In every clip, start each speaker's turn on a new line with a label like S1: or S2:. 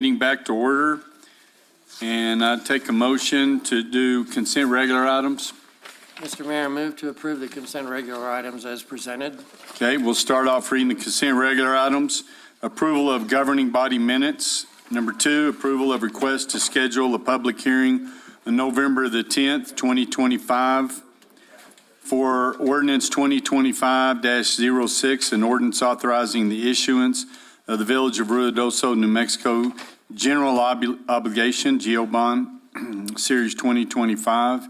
S1: Meeting back to order, and I'd take a motion to do consent regular items.
S2: Mr. Mayor, I move to approve the consent regular items as presented.
S1: Okay, we'll start off reading the consent regular items. Approval of governing body minutes. Number 2, approval of request to schedule a public hearing on November the 10th, 2025 for ordinance 2025-06, an ordinance authorizing the issuance of the Village of Ruidoso, New Mexico General Obligation, GO Bond, Series 2025,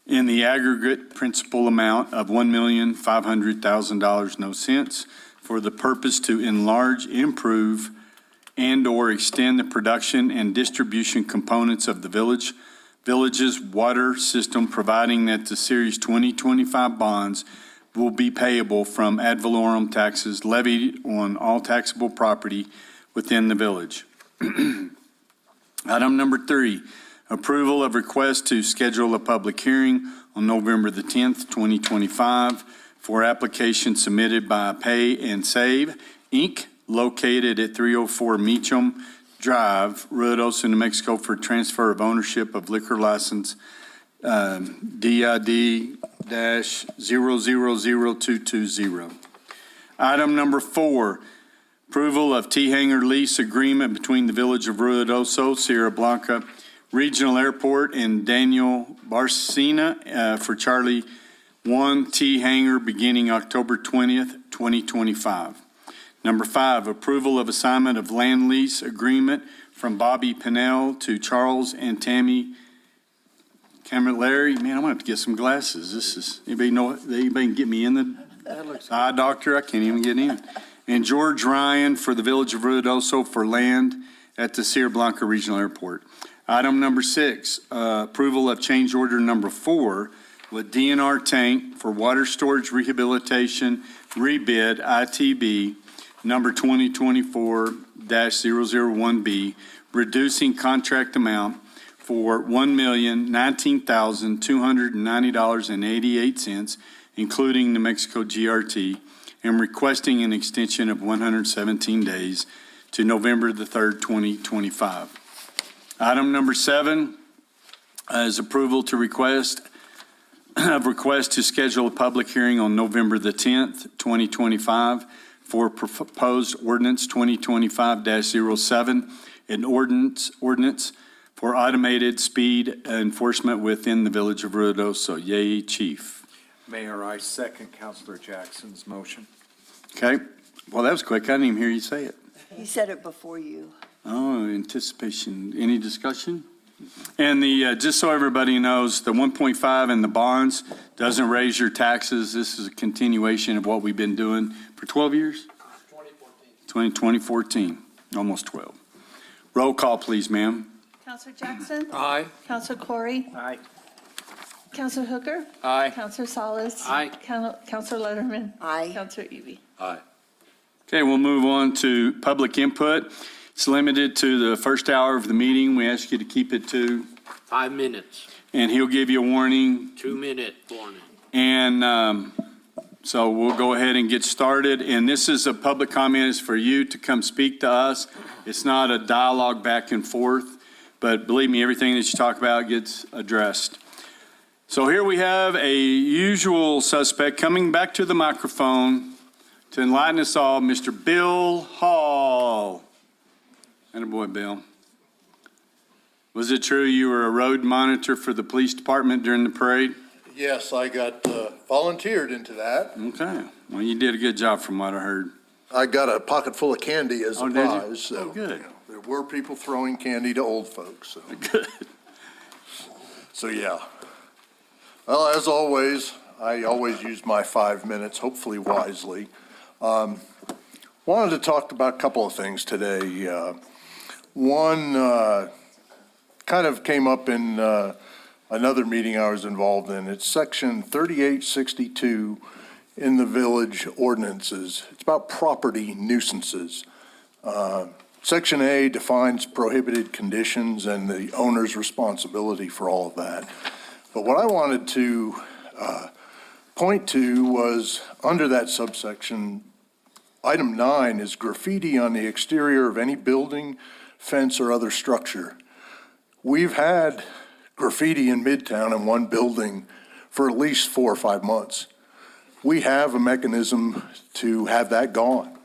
S1: in the aggregate principal amount of $1,500,000, no cents, for the purpose to enlarge, improve, and/or extend the production and distribution components of the village's water system, providing that the Series 2025 bonds will be payable from ad valorem taxes levied on all taxable property within the village. Item number 3, approval of request to schedule a public hearing on November the 10th, 2025 for application submitted by Pay and Save, Inc., located at 304 Meacham Drive, Ruidoso, New Mexico, for transfer of ownership of liquor license DID-000220. Item number 4, approval of T-Hanger lease agreement between the Village of Ruidoso, Sierra Blanca Regional Airport, and Daniel Barcina for Charlie 1 T-Hanger beginning October 20th, 2025. Number 5, approval of assignment of land lease agreement from Bobby Pinnell to Charles and Tammy Camilleri. Man, I'm going to have to get some glasses. This is, anybody can get me in the eye doctor? I can't even get in. And George Ryan for the Village of Ruidoso for land at the Sierra Blanca Regional Airport. Item number 6, approval of change order number 4 with DNR Tank for water storage rehabilitation rebid ITB number 2024-001B, reducing contract amount for $1,019,290.88, including New Mexico GRT, and requesting an extension of 117 days to November the 3rd, 2025. Item number 7 is approval to request to schedule a public hearing on November the 10th, 2025 for proposed ordinance 2025-07, an ordinance for automated speed enforcement within the Village of Ruidoso. Yay, Chief.
S3: Mayor, I second Councilor Jackson's motion.
S1: Okay. Well, that was quick. I didn't even hear you say it.
S4: He said it before you.
S1: Oh, anticipation. Any discussion? And the just so everybody knows, the 1.5 and the bonds doesn't raise your taxes. This is a continuation of what we've been doing for 12 years? 2014, almost 12. Roll call, please, ma'am.
S5: Councilor Jackson?
S2: Aye.
S5: Councilor Corey?
S3: Aye.
S5: Councilor Hooker?
S2: Aye.
S5: Councilor Salas?
S2: Aye.
S5: Councilor Letterman?
S4: Aye.
S5: Councilor Eby?
S3: Aye.
S1: Okay, we'll move on to public input. It's limited to the first hour of the meeting. We ask you to keep it to,
S6: 5 minutes,
S1: and he'll give you a warning.
S6: 2-minute warning.
S1: And so we'll go ahead and get started. And this is a public comment. It's for you to come speak to us. It's not a dialogue back and forth, but believe me, everything that you talk about gets addressed. So here we have a usual suspect coming back to the microphone to enlighten us all, Mr. Bill Hall. Attaboy, Bill. Was it true you were a road monitor for the police department during the parade?
S7: Yes, I got volunteered into that.
S1: Okay. Well, you did a good job from what I heard.
S7: I got a pocket full of candy as a
S1: Oh, did you?
S7: prize. So,
S1: Oh, good.
S7: you know, there were people throwing candy to old folks. So,
S1: Good.
S7: so yeah. Well, as always, I always use my 5 minutes, hopefully wisely. Wanted to talk about a couple of things today. One kind of came up in another meeting I was involved in. It's section 3862 in the village ordinances. It's about property nuisances. Section A defines prohibited conditions and the owner's responsibility for all of that. But what I wanted to point to was under that subsection, item 9 is graffiti on the exterior of any building, fence or other structure. We've had graffiti in Midtown in one building for at least 4 or 5 months. We have a mechanism to have that gone.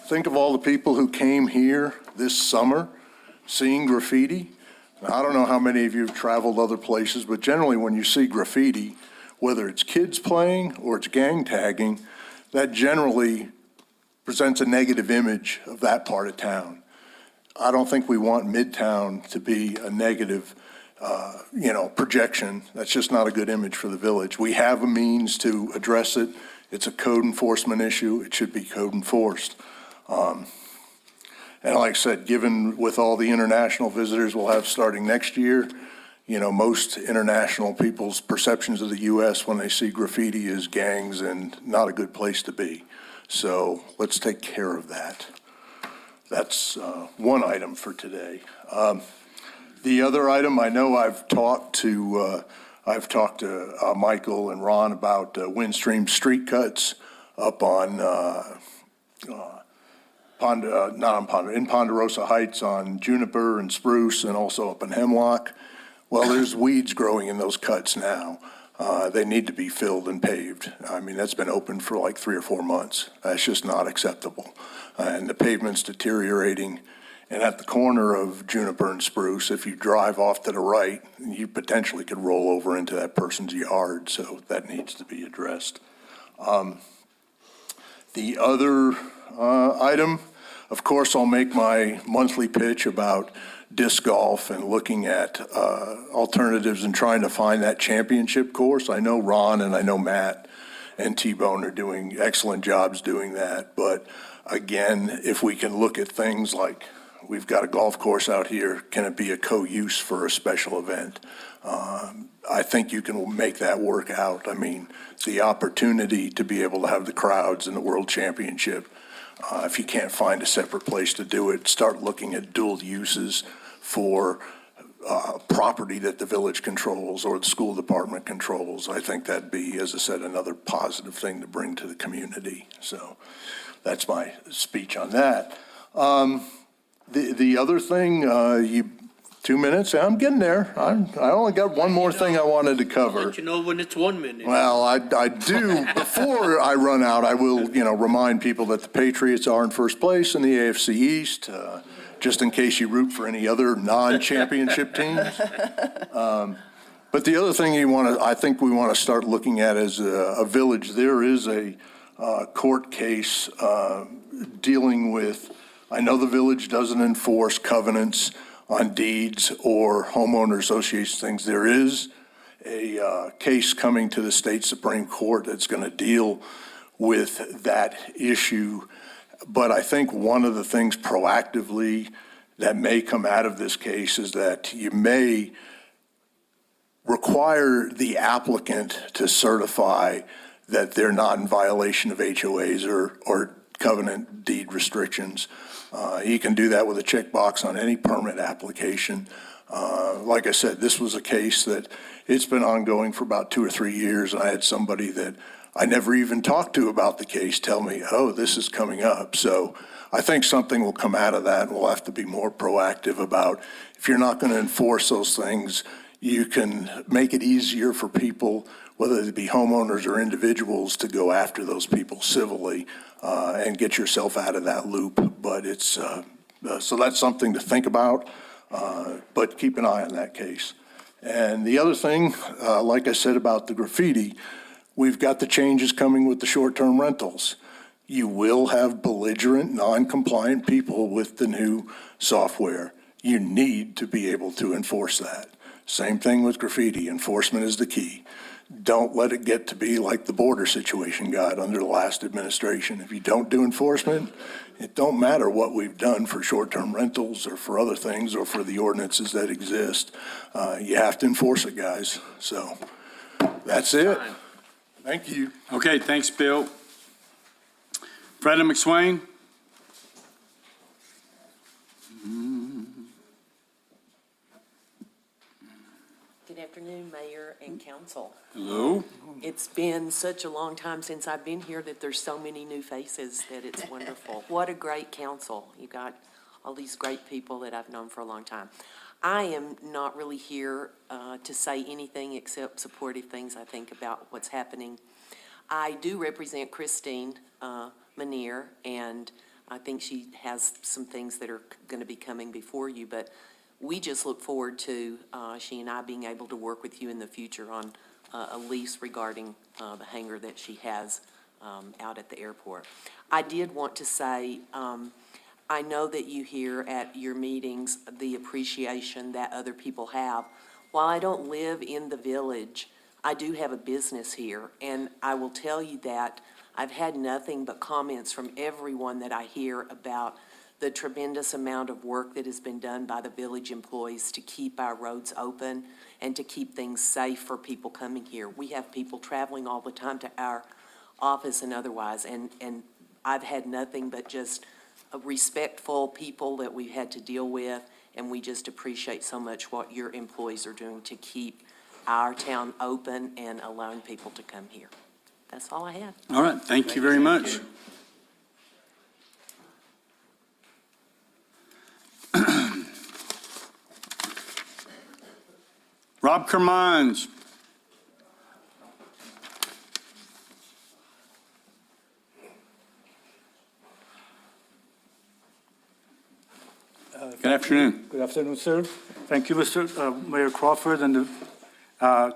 S7: Think of all the people who came here this summer seeing graffiti. Now, I don't know how many of you have traveled other places, but generally when you see graffiti, whether it's kids playing or it's gang tagging, that generally presents a negative image of that part of town. I don't think we want Midtown to be a negative, projection. That's just not a good image for the village. We have a means to address it. It's a code enforcement issue. It should be code enforced. And like I said, given with all the international visitors we'll have starting next year, most international people's perceptions of the U.S. when they see graffiti is gangs and not a good place to be. So let's take care of that. That's one item for today. The other item, I know I've talked to Michael and Ron about Windstream street cuts up on in Ponderosa Heights on Juniper and Spruce and also up in Hemlock. Well, there's weeds growing in those cuts now. They need to be filled and paved. I mean, that's been open for like 3 or 4 months. That's just not acceptable. And the pavement's deteriorating. And at the corner of Juniper and Spruce, if you drive off to the right, you potentially could roll over into that person's yard. So that needs to be addressed. The other item, of course, I'll make my monthly pitch about disc golf and looking at alternatives and trying to find that championship course. I know Ron and I know Matt and T-Bone are doing excellent jobs doing that. But again, if we can look at things like we've got a golf course out here, can it be a co-use for a special event? I think you can make that work out. I mean, the opportunity to be able to have the crowds in the World Championship, if you can't find a separate place to do it, start looking at dual uses for property that the village controls or the school department controls. I think that'd be, as I said, another positive thing to bring to the community. So that's my speech on that. The other thing, 2 minutes, I'm getting there. I only got one more thing I wanted to cover.
S6: Let you know when it's 1 minute.
S7: Well, I do, before I run out, I will, remind people that the Patriots are in first place in the AFC East, just in case you root for any other non-championship teams. But the other thing I think we want to start looking at as a village, there is a court case dealing with, I know the village doesn't enforce covenants on deeds or homeowner association things. There is a case coming to the state Supreme Court that's going to deal with that issue. But I think one of the things proactively that may come out of this case is that you may require the applicant to certify that they're not in violation of HOAs or covenant deed restrictions. You can do that with a checkbox on any permit application. Like I said, this was a case that it's been ongoing for about 2 or 3 years. I had somebody that I never even talked to about the case tell me, oh, this is coming up. So I think something will come out of that. We'll have to be more proactive about, if you're not going to enforce those things, you can make it easier for people, whether they be homeowners or individuals, to go after those people civilly and get yourself out of that loop. But it's, so that's something to think about, but keep an eye on that case. And the other thing, like I said about the graffiti, we've got the changes coming with the short-term rentals. You will have belligerent, non-compliant people with the new software. You need to be able to enforce that. Same thing with graffiti. Enforcement is the key. Don't let it get to be like the border situation got under the last administration. If you don't do enforcement, it don't matter what we've done for short-term rentals or for other things or for the ordinances that exist. You have to enforce it, guys. So that's it. Thank you.
S1: Okay, thanks, Bill. Freda McSwain?
S8: Good afternoon, Mayor and Council.
S1: Hello.
S8: It's been such a long time since I've been here that there's so many new faces that it's wonderful. What a great council. You got all these great people that I've known for a long time. I am not really here to say anything except supportive things, I think, about what's happening. I do represent Christine Manier, and I think she has some things that are going to be coming before you, but we just look forward to she and I being able to work with you in the future on a lease regarding the hangar that she has out at the airport. I did want to say, I know that you hear at your meetings the appreciation that other people have. While I don't live in the village, I do have a business here, and I will tell you that I've had nothing but comments from everyone that I hear about the tremendous amount of work that has been done by the village employees to keep our roads open and to keep things safe for people coming here. We have people traveling all the time to our office and otherwise, and I've had nothing but just respectful people that we've had to deal with, and we just appreciate so much what your employees are doing to keep our town open and allowing people to come here. That's all I have.
S1: All right, thank you very much. Rob Kermines. Good afternoon.
S9: Good afternoon, sir. Thank you, Mr. Mayor Crawford and the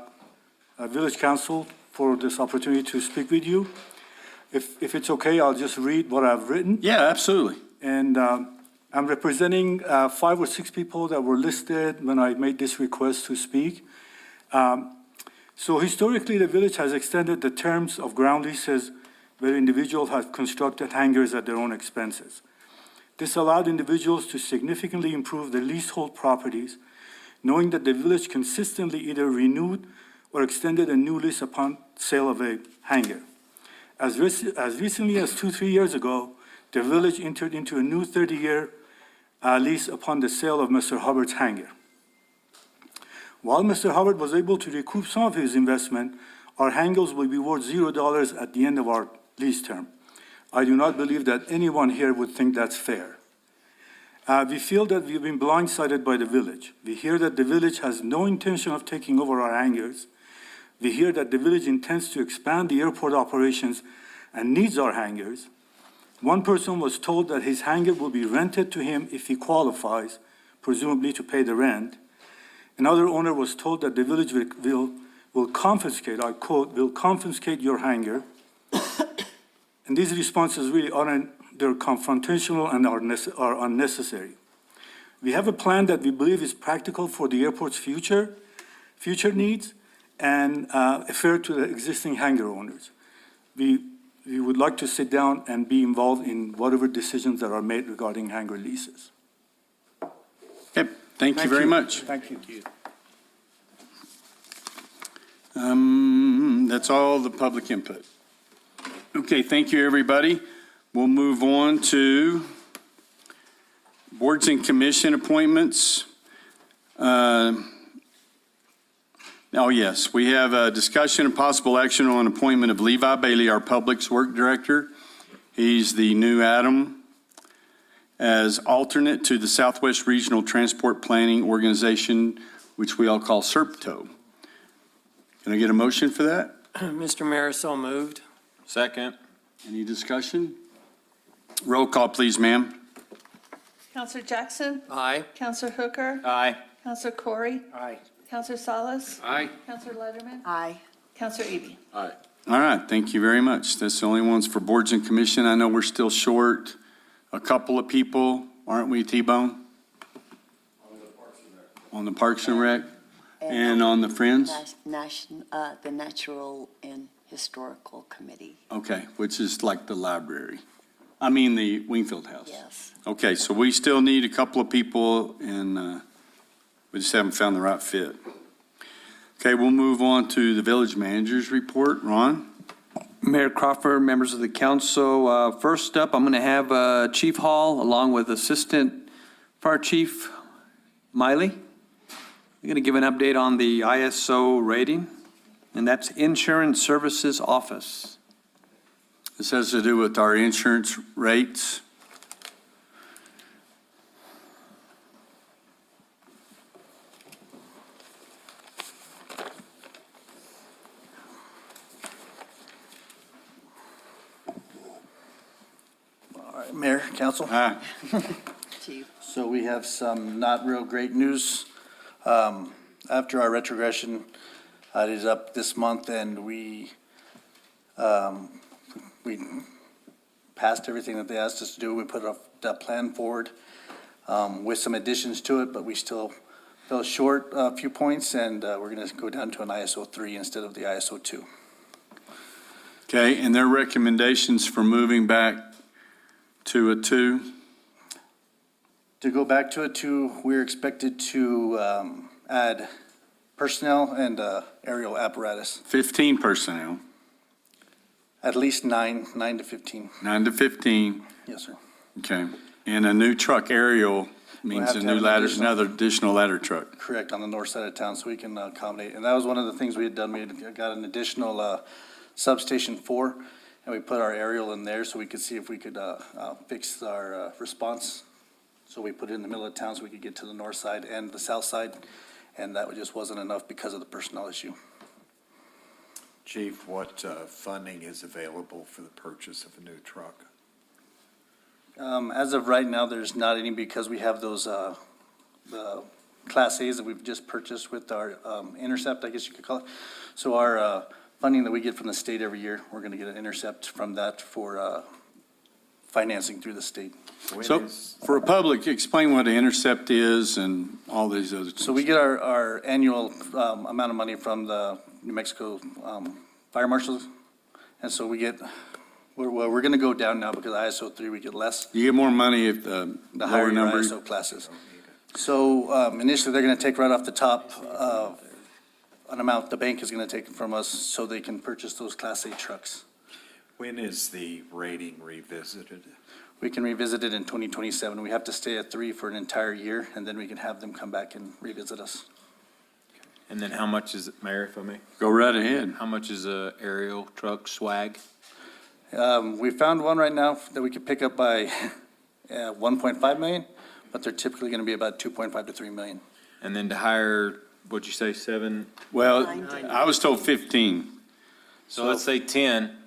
S9: Village Council for this opportunity to speak with you. If it's okay, I'll just read what I've written.
S1: Yeah, absolutely.
S9: And I'm representing 5 or 6 people that were listed when I made this request to speak. So historically, the village has extended the terms of ground leases where individuals have constructed hangars at their own expenses. This allowed individuals to significantly improve their leasehold properties, knowing that the village consistently either renewed or extended a new lease upon sale of a hangar. As recently as 2-3 years ago, the village entered into a new 30-year lease upon the sale of Mr. Hubbard's hangar. While Mr. Hubbard was able to recoup some of his investment, our hangars will be worth $0 at the end of our lease term. I do not believe that anyone here would think that's fair. We feel that we've been blindsided by the village. We hear that the village has no intention of taking over our hangars. We hear that the village intends to expand the airport operations and needs our hangars. One person was told that his hangar will be rented to him if he qualifies, presumably to pay the rent. Another owner was told that the village will confiscate, I quote, will confiscate your hangar. And these responses really they're confrontational and are unnecessary. We have a plan that we believe is practical for the airport's future needs and fair to the existing hangar owners. We would like to sit down and be involved in whatever decisions that are made regarding hangar leases.
S1: Okay, thank you very much.
S9: Thank you.
S1: That's all the public input. Okay, thank you, everybody. We'll move on to boards and commission appointments. Oh, yes, we have a discussion and possible action on appointment of Levi Bailey, our Public Works Director. He's the new Adam as alternate to the Southwest Regional Transport Planning Organization, which we all call SERPTO. Can I get a motion for that?
S2: Mr. Mayor, so moved.
S3: Second.
S1: Any discussion? Roll call, please, ma'am.
S5: Counselor Jackson?
S2: Aye.
S5: Counselor Hooker?
S3: Aye.
S5: Counselor Corey?
S3: Aye.
S5: Counselor Salas?
S6: Aye.
S5: Counselor Letterman?
S4: Aye.
S5: Counselor Eby?
S6: Aye.
S1: All right, thank you very much. That's the only ones for boards and commission. I know we're still short a couple of people, aren't we, T-Bone? On the Parks and Rec? And on the Friends?
S4: The Natural and Historical Committee,
S1: Okay, which is like the library. I mean, the Wingfield House.
S4: yes.
S1: Okay, so we still need a couple of people, and we just haven't found the right fit. Okay, we'll move on to the village manager's report. Ron?
S10: Mayor Crawford, members of the council, first up, I'm going to have Chief Hall along with Assistant Fire Chief Miley. I'm going to give an update on the ISO rating, and that's Insurance Services Office.
S1: This has to do with our insurance rates.
S11: Mayor, council.
S1: Aye.
S4: Chief.
S11: So we have some not real great news. After our retrogression, it is up this month and we passed everything that they asked us to do. We put that plan forward with some additions to it, but we still fell short a few points and we're going to go down to an ISO 3 instead of the ISO 2.
S1: Okay, and their recommendations for moving back to a 2?
S11: To go back to a 2, we're expected to add personnel and aerial apparatus,
S1: 15 personnel,
S11: at least 9 to 15.
S1: 9 to 15,
S11: Yes, sir.
S1: okay. And a new truck aerial means
S11: have
S1: a
S11: to
S1: new
S11: have an
S1: ladder,
S11: additional-
S1: another additional ladder truck.
S11: Correct, on the north side of town, so we can accommodate. And that was one of the things we had done. We had got an additional substation 4, and we put our aerial in there so we could see if we could fix our response. So we put it in the middle of town so we could get to the north side and the south side, and that just wasn't enough because of the personnel issue.
S3: Chief, what funding is available for the purchase of a new truck?
S11: As of right now, there's not any because we have those the Class A's that we've just purchased with our Intercept, I guess you could call it. So our funding that we get from the state every year, we're going to get an Intercept from that for financing through the state.
S3: When
S1: So
S3: is-
S1: for a public, explain what an intercept is and all these other things.
S11: So we get our annual amount of money from the New Mexico Fire Marshals. And so we get, we're going to go down now because ISO 3, we get less.
S1: You get more money if the
S11: The higher
S1: lower
S11: your
S1: number.
S11: ISO classes. So initially, they're going to take right off the top an amount the bank is going to take from us so they can purchase those Class A trucks.
S3: When is the rating revisited?
S11: We can revisit it in 2027. We have to stay at 3 for an entire year, and then we can have them come back and revisit us.
S12: And then how much is, Mayor, if I may,
S1: Go right ahead.
S12: how much is a aerial truck swag?
S11: We found one right now that we could pick up by 1.5 million, but they're typically going to be about 2.5 to 3 million.
S12: And then to hire, what'd you say, 7?
S1: Well,
S4: 9.
S1: I was told 15.
S12: So let's say 10,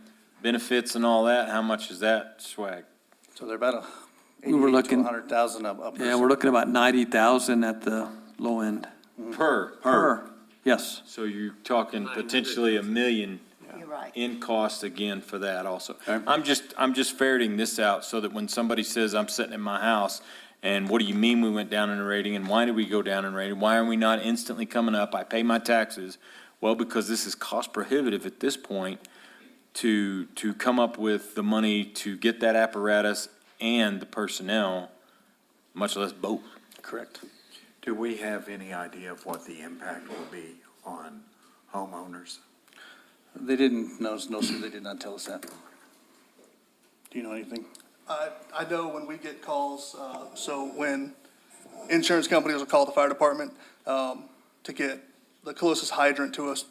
S12: benefits and all that, how much is that swag?
S11: So they're about
S10: We were
S11: 88 to
S10: looking-
S11: 100,000 up.
S10: Yeah, we're looking about 90,000 at the low end.
S12: Per.
S10: Yes.
S12: So you're talking potentially $1 million
S4: You're right.
S12: in cost again for that also.
S1: Okay.
S12: I'm just ferreting this out so that when somebody says, I'm sitting in my house, and what do you mean we went down in the rating, and why did we go down in rating? Why are we not instantly coming up? I pay my taxes. Well, because this is cost prohibitive at this point to come up with the money to get that apparatus and the personnel, much less both.
S11: Correct.
S3: Do we have any idea of what the impact will be on homeowners?
S11: They didn't, no, sir, they did not tell us that. Do you know anything?
S13: I know when we get calls, so when insurance companies will call the fire department to get the closest hydrant to us,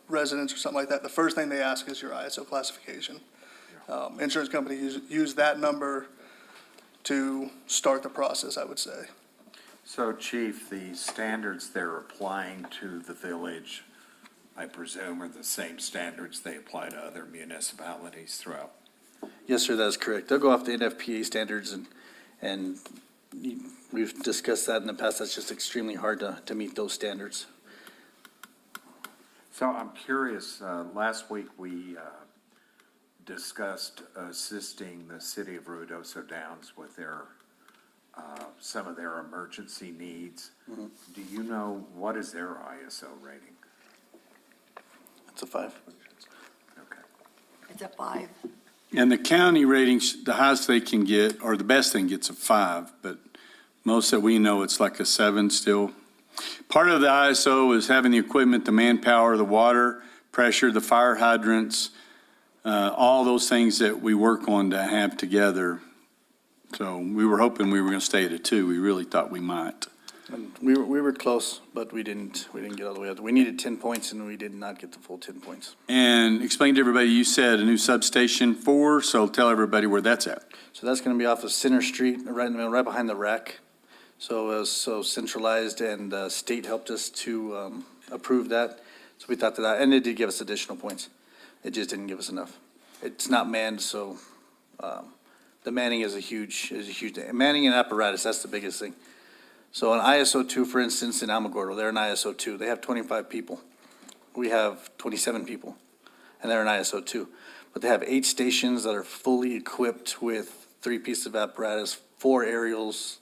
S13: residence or something like that, the first thing they ask is your ISO classification. Insurance companies use that number to start the process, I would say.
S3: So, Chief, the standards they're applying to the village, I presume, are the same standards they apply to other municipalities throughout?
S11: Yes, sir, that is correct. They'll go off the NFPA standards and we've discussed that in the past. That's just extremely hard to meet those standards.
S3: So I'm curious, last week we discussed assisting the city of Ruidoso Downs with their, some of their emergency needs. Do you know, what is their ISO rating?
S11: It's a 5.
S3: Okay.
S4: It's a 5.
S1: And the county ratings, the highest they can get, or the best they can get's a 5, but most that we know, it's like a 7 still. Part of the ISO is having the equipment, the manpower, the water pressure, the fire hydrants, all those things that we work on to have together. So we were hoping we were going to stay at a 2. We really thought we might.
S11: And we were close, but we didn't get all the way up. We needed 10 points and we did not get the full 10 points.
S1: And explain to everybody, you said a new substation 4, so tell everybody where that's at.
S11: So that's going to be off of Center Street, right in the middle, right behind the rack. So it was so centralized and the state helped us to approve that. So we thought that, and it did give us additional points. It just didn't give us enough. It's not manned, so the manning is a huge, manning and apparatus, that's the biggest thing. So an ISO 2, for instance, in Alamogordo, they're an ISO 2. They have 25 people. We have 27 people, and they're an ISO 2. But they have 8 stations that are fully equipped with 3 pieces of apparatus, 4 aerials.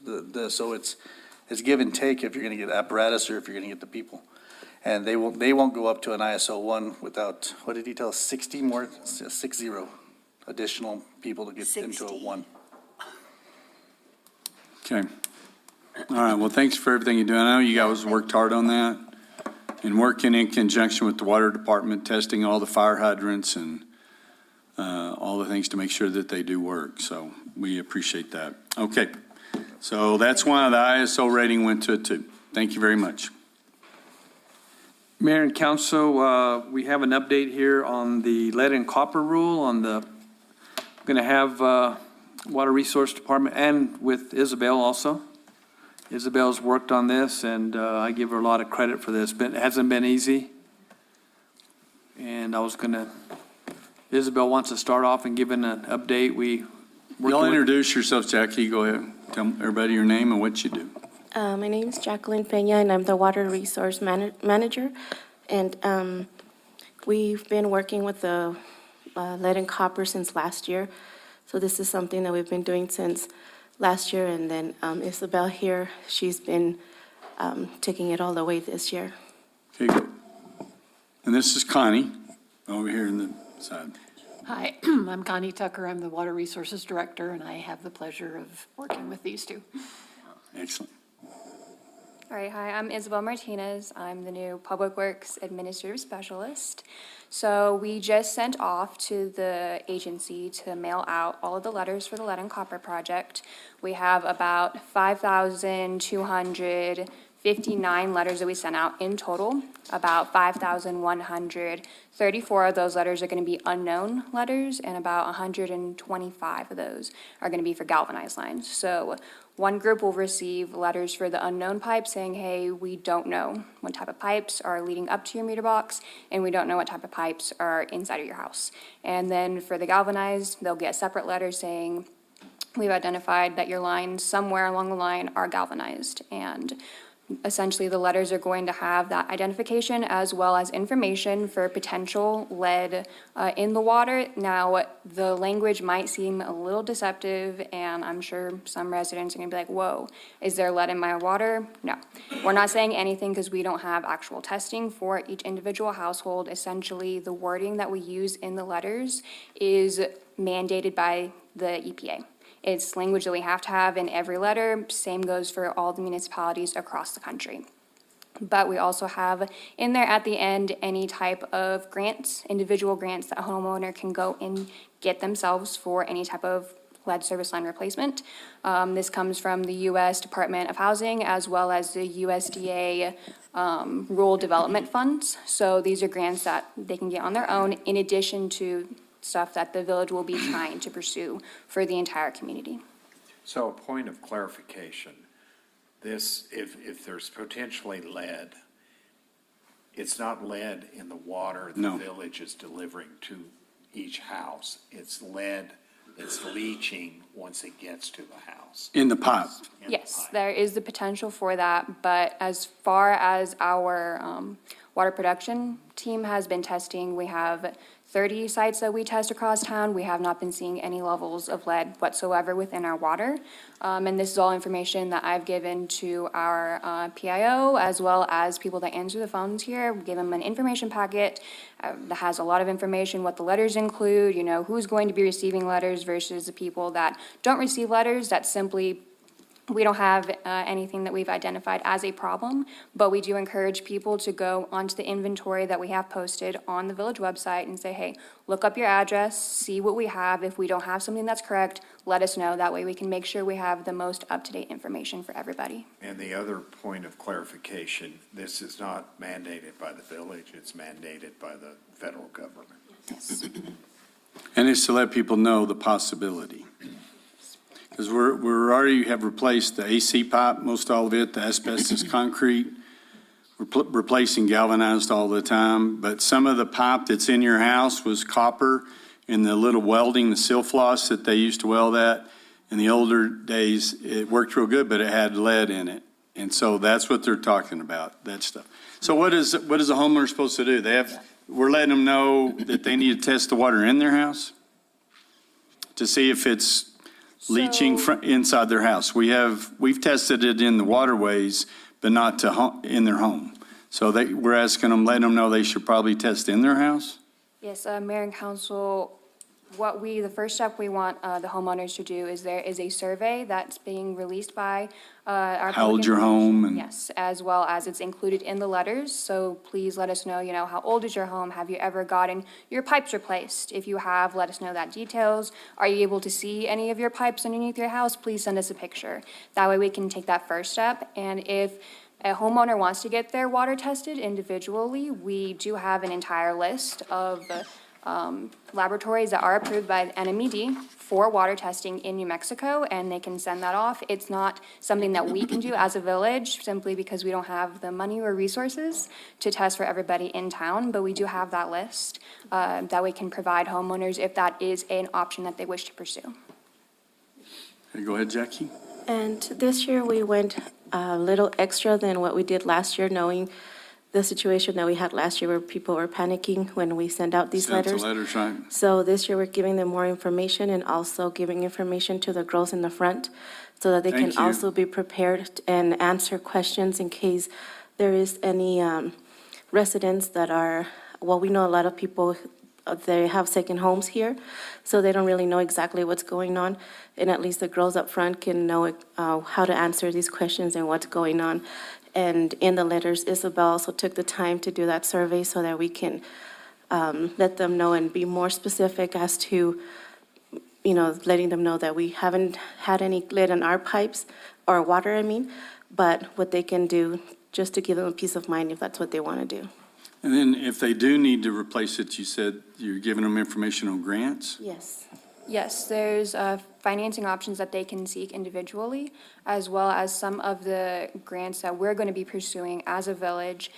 S11: So it's give and take if you're going to get apparatus or if you're going to get the people. And they won't go up to an ISO 1 without, what did he tell us, 60 additional people to get into a
S4: 60.
S11: 1.
S1: Okay. All right, well, thanks for everything you're doing. I know you guys worked hard on that, and working in conjunction with the water department, testing all the fire hydrants and all the things to make sure that they do work. So we appreciate that. Okay, so that's why the ISO rating went to a 2. Thank you very much.
S10: Mayor and council, we have an update here on the lead and copper rule on the, going to have Water Resource Department and with Isabel also. Isabel's worked on this, and I give her a lot of credit for this, but it hasn't been easy. And I was going to, Isabel wants to start off and give an update.
S1: Y'all introduce yourselves, Jackie. Go ahead. Tell everybody your name and what you do.
S14: My name is Jacqueline Peña, and I'm the Water Resource Manager. And we've been working with the lead and copper since last year. So this is something that we've been doing since last year. And then Isabel here, she's been taking it all the way this year.
S1: Okay, good. And this is Connie over here in the side.
S15: Hi, I'm Connie Tucker. I'm the Water Resources Director, and I have the pleasure of working with these two.
S1: Excellent.
S16: All right, hi, I'm Isabel Martinez. I'm the new Public Works Administrative Specialist. So we just sent off to the agency to mail out all of the letters for the lead and copper project. We have about 5,259 letters that we sent out in total. About 5,134 of those letters are going to be unknown letters, and about 125 of those are going to be for galvanized lines. So one group will receive letters for the unknown pipe saying, hey, we don't know what type of pipes are leading up to your meter box, and we don't know what type of pipes are inside of your house. And then for the galvanized, they'll get a separate letter saying, we've identified that your lines somewhere along the line are galvanized. And essentially, the letters are going to have that identification as well as information for potential lead in the water. Now, the language might seem a little deceptive, and I'm sure some residents are going to be like, whoa, is there lead in my water? No. We're not saying anything because we don't have actual testing for each individual household. Essentially, the wording that we use in the letters is mandated by the EPA. It's language that we have to have in every letter. Same goes for all the municipalities across the country. But we also have in there at the end any type of grants, individual grants that a homeowner can go and get themselves for any type of lead service line replacement. This comes from the U.S. Department of Housing as well as the USDA Rural Development Funds. So these are grants that they can get on their own in addition to stuff that the village will be trying to pursue for the entire community.
S3: So a point of clarification, this, if there's potentially lead, it's not lead in the water the village is delivering to each house. It's lead that's leaching once it gets to the house.
S1: In the pipe.
S16: Yes, there is the potential for that, but as far as our water production team has been testing, we have 30 sites that we test across town. We have not been seeing any levels of lead whatsoever within our water. And this is all information that I've given to our PIO as well as people that answer the phones here. We give them an information packet that has a lot of information, what the letters include, you know, who's going to be receiving letters versus the people that don't receive letters. That simply, we don't have anything that we've identified as a problem, but we do encourage people to go onto the inventory that we have posted on the village website and say, hey, look up your address, see what we have. If we don't have something that's correct, let us know. That way we can make sure we have the most up-to-date information for everybody.
S3: And the other point of clarification, this is not mandated by the village, it's mandated by the federal government.
S16: Yes.
S1: And it's to let people know the possibility. Because we're already have replaced the AC pipe, most all of it, the asbestos concrete. We're replacing galvanized all the time, but some of the pipe that's in your house was copper, And the little welding, the seal floss that they used to weld that, in the older days, it worked real good, but it had lead in it. And so that's what they're talking about, that stuff. So what is a homeowner supposed to do? We're letting them know that they need to test the water in their house to see if it's leaching inside their house. We've tested it in the waterways, but not in their home. So we're asking them, letting them know they should probably test in their house?
S16: Yes, Mayor and Council, the first step we want the homeowners to do is there is a survey that's being released by our.
S1: How old's your home and-
S16: Yes, as well as it's included in the letters, so please let us know, how old is your home? Have you ever gotten your pipes replaced? If you have, let us know that details. Are you able to see any of your pipes underneath your house? Please send us a picture. That way we can take that first step, and if a homeowner wants to get their water tested individually, we do have an entire list of laboratories that are approved by NMED for water testing in New Mexico, and they can send that off. It's not something that we can do as a village, simply because we don't have the money or resources to test for everybody in town, but we do have that list that we can provide homeowners if that is an option that they wish to pursue.
S1: Okay, go ahead, Jackie.
S14: And this year, we went a little extra than what we did last year, knowing the situation that we had last year where people were panicking when we send out these
S1: Sent the
S14: letters.
S1: letters, right?
S14: So this year, we're giving them more information and also giving information to the girls in the front so that they
S1: Thank
S14: can
S1: you.
S14: also be prepared and answer questions in case there is any residents that are, well, we know a lot of people, they have second homes here, so they don't really know exactly what's going on. And at least the girls up front can know how to answer these questions and what's going on. And in the letters, Isabel also took the time to do that survey so that we can let them know and be more specific as to, letting them know that we haven't had any lead in our pipes, or water, but what they can do just to give them a peace of mind if that's what they want to do.
S1: And then if they do need to replace it, you said you're giving them information on grants?
S14: Yes.
S16: Yes, there's financing options that they can seek individually, as well as some of the grants that we're going to be pursuing as a village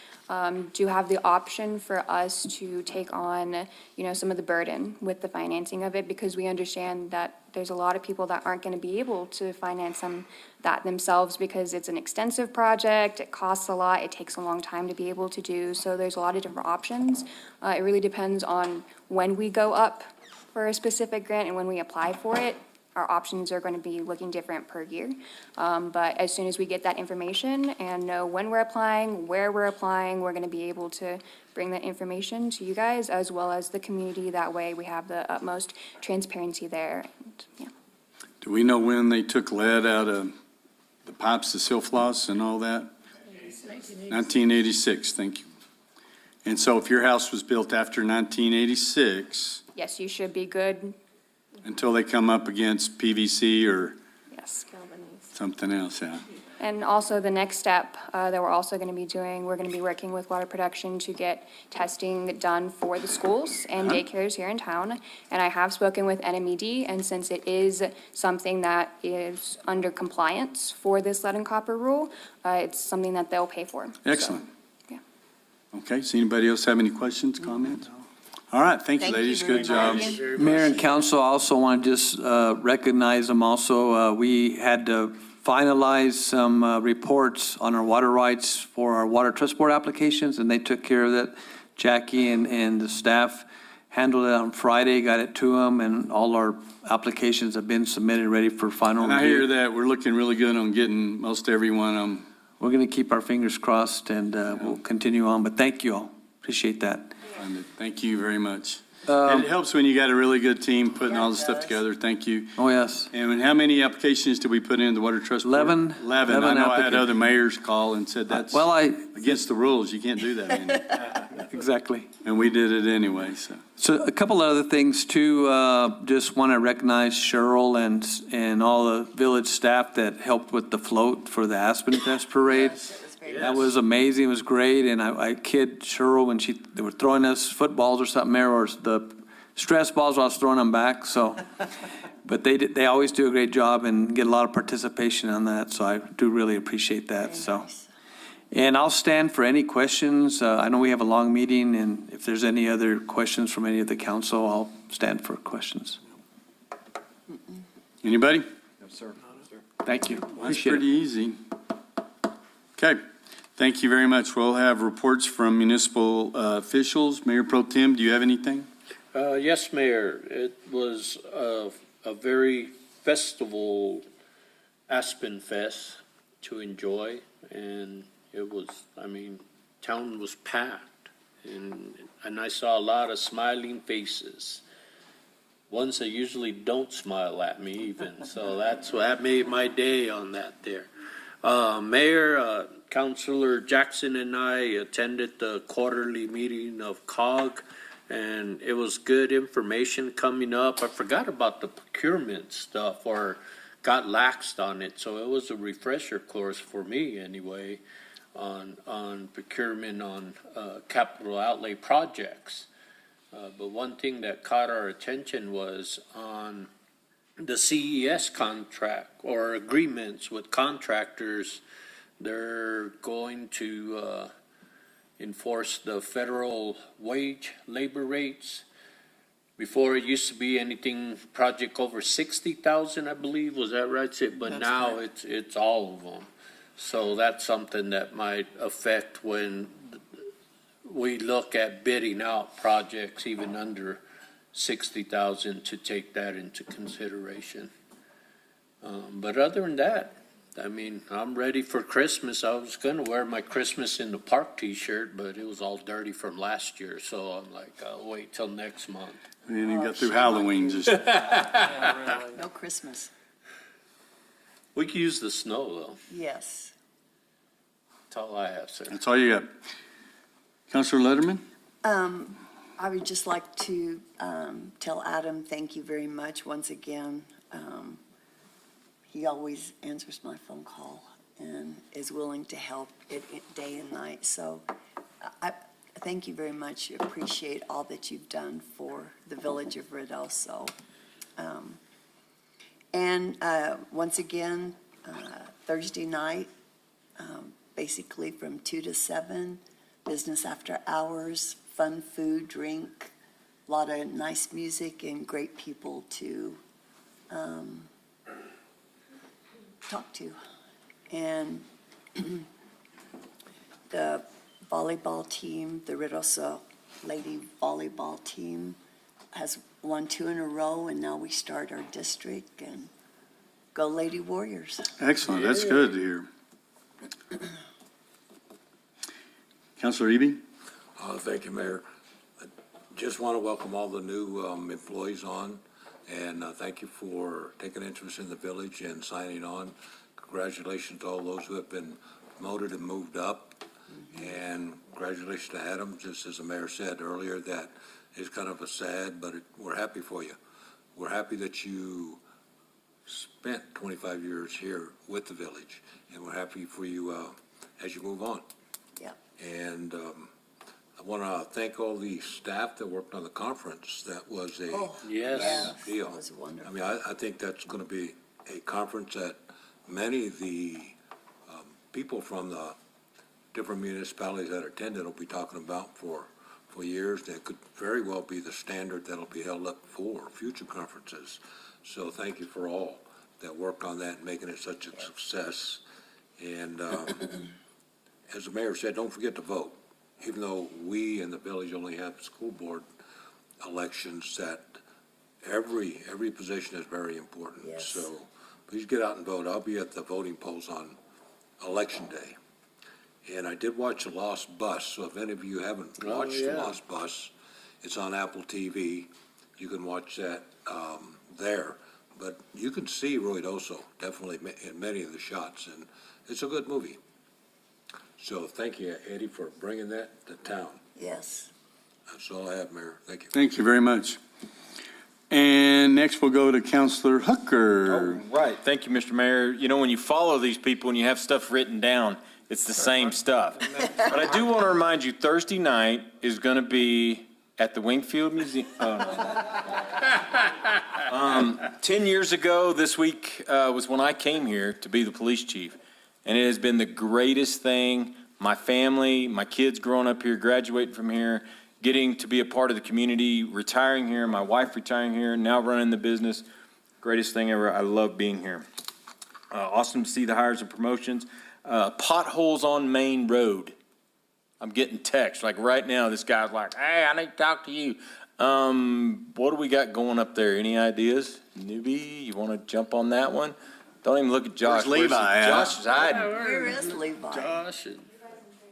S16: do have the option for us to take on, some of the burden with the financing of it, because we understand that there's a lot of people that aren't going to be able to finance that themselves, because it's an extensive project, it costs a lot, it takes a long time to be able to do, so there's a lot of different options. It really depends on when we go up for a specific grant and when we apply for it. Our options are going to be looking different per year. But as soon as we get that information and know when we're applying, where we're applying, we're going to be able to bring that information to you guys as well as the community. That way we have the utmost transparency there. And, yeah.
S1: Do we know when they took lead out of the pipes, the seal floss and all that? 1986, thank you. And so if your house was built after 1986,
S16: Yes, you should be good.
S1: until they come up against PVC or
S16: Yes.
S1: something else, yeah.
S16: And also the next step that we're also going to be doing, we're going to be working with Water Production to get testing done for the schools and daycares here in town. And I have spoken with NMED, and since it is something that is under compliance for this lead and copper rule, it's something that they'll pay for. So,
S1: Excellent.
S16: yeah.
S1: Okay, so anybody else have any questions, comments? All right, thank you,
S4: Thank you
S1: ladies,
S4: very
S1: good job.
S4: much.
S10: Mayor and council, I also want to just recognize them also. We had to finalize some reports on our water rights for our water trust board applications, and they took care of that. Jackie and the staff handled it on Friday, got it to them, and all our applications have been submitted, ready for final
S1: And I hear
S10: review.
S1: that we're looking really good on getting most every one of them.
S10: We're going to keep our fingers crossed, and we'll continue on, but thank you all. Appreciate that.
S1: funded. Thank you very much. It helps when you got a really good team putting all this stuff together. Thank you.
S10: Oh, yes.
S1: And how many applications did we put in the Water Trust Board?
S10: 11.
S1: 11. I
S10: 11
S1: know I had
S10: applicants.
S1: other mayors call and said that's
S10: Well,
S1: against the rules. You can't do that. Andy.
S10: exactly.
S1: And we did it anyway, so.
S10: So a couple other things too, just want to recognize Cheryl and all the village staff that helped with the float for the Aspen Fest Parade. That was amazing, it was great, and I kid Cheryl when they were throwing us footballs or something there, or the stress balls, I was throwing them back, so. But they always do a great job and get a lot of participation on that, so I do really appreciate that, so. And I'll stand for any questions. I know we have a long meeting, and if there's any other questions from any of the council, I'll stand for questions.
S1: Anybody?
S3: No, sir.
S10: Thank you.
S1: That's
S10: Appreciate
S1: pretty
S10: it.
S1: easy. Okay, thank you very much. We'll have reports from municipal officials. Mayor Pro Tem, do you have anything?
S6: Yes, Mayor, it was a very festival Aspen Fest to enjoy, and it was, I mean, town was packed, and I saw a lot of smiling faces. Ones that usually don't smile at me even, so that made my day on that there. Mayor, Councilor Jackson and I attended the quarterly meeting of COG, and it was good information coming up. I forgot about the procurement stuff, or got laxed on it, so it was a refresher course for me anyway, on procurement on capital outlay projects. But one thing that caught our attention was on the CES contract or agreements with contractors. They're going to enforce the federal wage labor rates. Before, it used to be anything project over 60,000, I believe, was that right, Sid? But
S2: That's
S6: now
S2: correct.
S6: it's all of them. So that's something that might affect when we look at bidding out projects even under 60,000, to take that into consideration. But other than that, I mean, I'm ready for Christmas. I was gonna wear my Christmas in the Park t-shirt, but it was all dirty from last year, so I'm like, I'll wait till next month.
S1: We didn't even go through Halloween, just,
S2: Yeah, really.
S4: No Christmas.
S6: We could use the snow, though.
S4: Yes.
S6: That's all I have, sir.
S1: that's all you got. Counselor Letterman?
S4: I would just like to tell Adam, thank you very much once again. He always answers my phone call and is willing to help it day and night. So I thank you very much. Appreciate all that you've done for the village of Ruidoso. And once again, Thursday night, basically from 2 to 7, business after hours, fun food, drink, a lot of nice music and great people to talk to. And the volleyball team, the Ruidoso Lady Volleyball Team, has won 2 in a row, and now we start our district, and go Lady Warriors.
S1: Excellent, that's good to hear. Counselor Eby?
S17: Thank you, Mayor. I just want to welcome all the new employees on, and thank you for taking interest in the village and signing on. Congratulations to all those who have been promoted and moved up, and congratulations to Adam. Just as the mayor said earlier, that is kind of a sad, but we're happy for you. We're happy that you spent 25 years here with the village, and we're happy for you as you move on.
S4: Yeah.
S17: And I want to thank all the staff that worked on the conference. That was a
S6: Yes.
S17: big deal.
S4: That was wonderful.
S17: I mean, I think that's going to be a conference that many of the people from the different municipalities that attended will be talking about for years. That could very well be the standard that'll be held up for future conferences. So thank you for all that worked on that and making it such a success. And as the mayor said, don't forget to vote. Even though we in the village only have school board elections, that every position is very important.
S4: Yes.
S17: So please get out and vote. I'll be at the voting polls on Election Day. And I did watch The Lost Bus, so if any of you haven't watched The Lost Bus, it's on Apple TV. You can watch that there. But you can see Ruidoso definitely in many of the shots, and it's a good movie. So thank you, Eddie, for bringing that to town.
S4: Yes.
S17: That's all I have, Mayor. Thank you.
S1: Thank you very much. And next we'll go to Counselor Hooker.
S12: All right, thank you, Mr. Mayor. You know, when you follow these people and you have stuff written down, it's the same stuff. But I do want to remind you, Thursday night is going to be at the Wingfield Museum. 10 years ago this week was when I came here to be the police chief. And it has been the greatest thing. my family, my kids growing up here, graduating from here, getting to be a part of the community, retiring here, my wife retiring here, now running the business. Greatest thing ever. I love being here. Awesome to see the hires and promotions. Potholes on Main Road. I'm getting texts, like right now, this guy's like, hey, I need to talk to you. What do we got going up there? Any ideas? Newbie, you want to jump on that one? Don't even look at Josh.
S1: Where's Levi at?
S12: Josh is hiding.
S4: Where is Levi?
S6: Josh,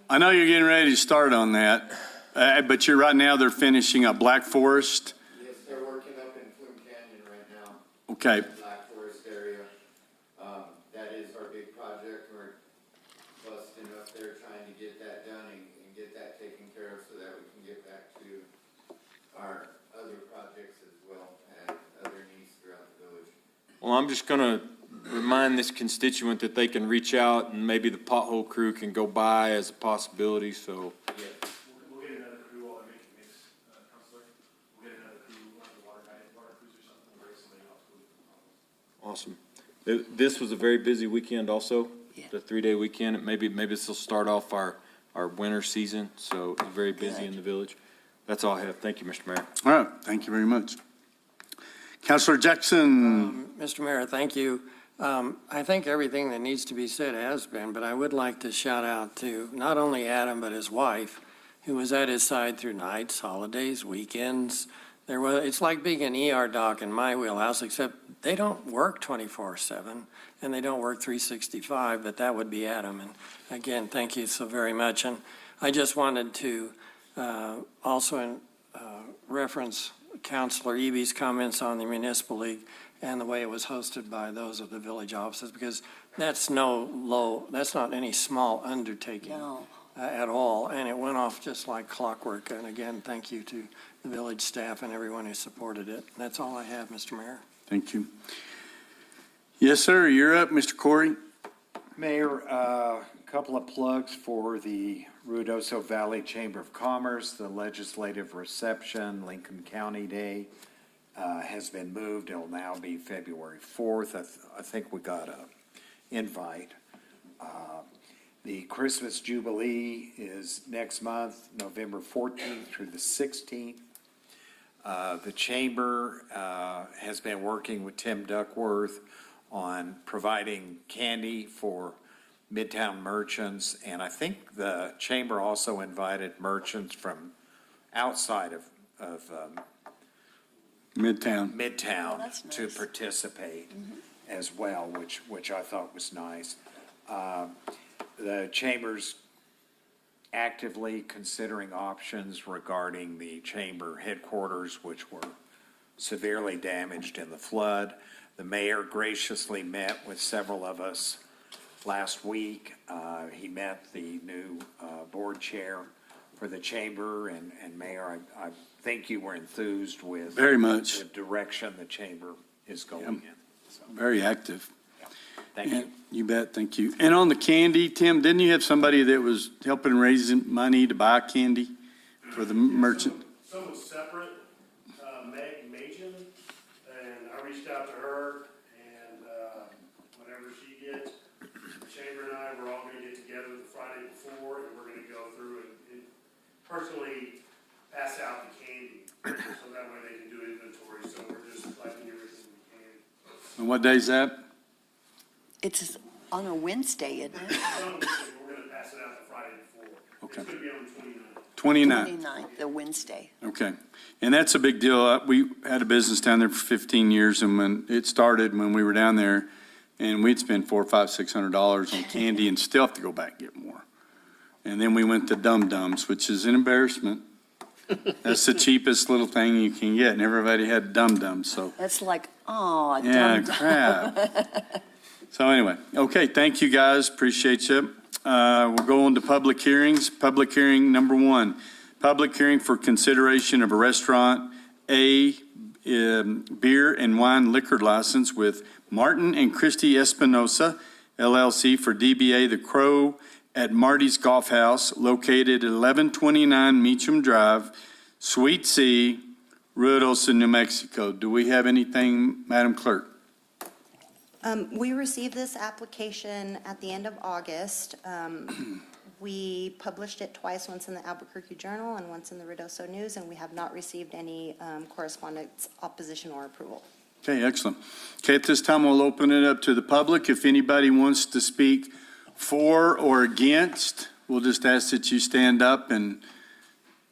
S1: I know you're getting ready to start on that, but you're right now, they're finishing up Black Forest.
S3: Yes, they're working up in Flume Canyon right now.
S1: Okay,
S3: Black Forest area. That is our big project. We're busting up there trying to get that done and get that taken care of so that we can get back to our other projects as well as other needs throughout the village.
S12: Well, I'm just going to remind this constituent that they can reach out and maybe the pothole crew can go by as a possibility, so.
S13: We'll get another crew while they're making mix, Counselor. We'll get another crew, one of the water crews or something, we'll bring somebody else.
S12: Awesome. This was a very busy weekend also,
S4: Yeah.
S12: the 3-day weekend. Maybe this will start off our winter season, so it's very busy in the village. That's all I have. Thank you, Mr. Mayor.
S1: all right, thank you very much. Counselor Jackson,
S2: Mr. Mayor, thank you. I think everything that needs to be said has been, but I would like to shout out to not only Adam, but his wife, who was at his side through nights, holidays, weekends. It's like being an ER doc in my wheelhouse, except they don't work 24/7 and they don't work 365, but that would be Adam. And again, thank you so very much. And I just wanted to also reference Councilor Eby's comments on the Municipal League and the way it was hosted by those of the village offices, because that's not any small undertaking
S4: No.
S2: at all, and it went off just like clockwork. And again, thank you to the village staff and everyone who supported it. That's all I have, Mr. Mayor.
S1: thank you. Yes, sir, you're up, Mr. Corey.
S3: Mayor, a couple of plugs for the Ruidoso Valley Chamber of Commerce. The legislative reception, Lincoln County Day, has been moved. It'll now be February 4th. I think we got a invite. The Christmas Jubilee is next month, November 14th through the 16th. The Chamber has been working with Tim Duckworth on providing candy for Midtown merchants, and I think the Chamber also invited merchants from outside of
S1: Midtown.
S3: Midtown
S4: that's
S3: to
S4: nice.
S3: participate as well, which I thought was nice. The Chamber's actively considering options regarding the Chamber headquarters, which were severely damaged in the flood. The mayor graciously met with several of us last week. He met the new board chair for the Chamber, and Mayor, I think you were enthused with
S1: Very much.
S3: the direction the Chamber is going in. So,
S1: Very active.
S3: thank you.
S1: You bet, thank you. And on the candy, Tim, didn't you have somebody that was helping raise money to buy candy for the merchant?
S18: Someone separate, Meg Machen, and I reached out to her, and whenever she gets, the Chamber and I, we're all gonna get together the Friday before, and we're gonna go through and personally pass out the candy, so that way they can do inventory, so we're just collecting everything we can.
S1: And what day's that?
S4: It's on a Wednesday, isn't it?
S18: We're gonna pass it out the Friday before.
S1: Okay.
S18: It's gonna be on the 29th.
S1: 29th.
S4: 29th, the Wednesday.
S1: Okay. And that's a big deal. We had a business down there for 15 years, and when it started, when we were down there, and we'd spend $400, $500, $600 on candy and still have to go back and get more. And then we went to Dum Dums, which is an embarrassment. That's the cheapest little thing you can get, and everybody had Dum Dums, so.
S4: That's like, oh,
S1: Yeah,
S4: dum-dum.
S1: crap. So anyway, okay, thank you, guys, appreciate you. We'll go on to public hearings. Public hearing number 1, public hearing for consideration of a restaurant, beer and wine liquor license with Martin and Christie Espinosa LLC for DBA The Crow at Marty's Golf House located at 1129 Meacham Drive, Suite C, Ruidoso, New Mexico. Do we have anything, Madam Clerk?
S19: We received this application at the end of August. We published it twice, once in the Albuquerque Journal and once in the Ruidoso News, and we have not received any correspondence, opposition, or approval.
S1: Okay, excellent. Okay, at this time, we'll open it up to the public. If anybody wants to speak for or against, we'll just ask that you stand up and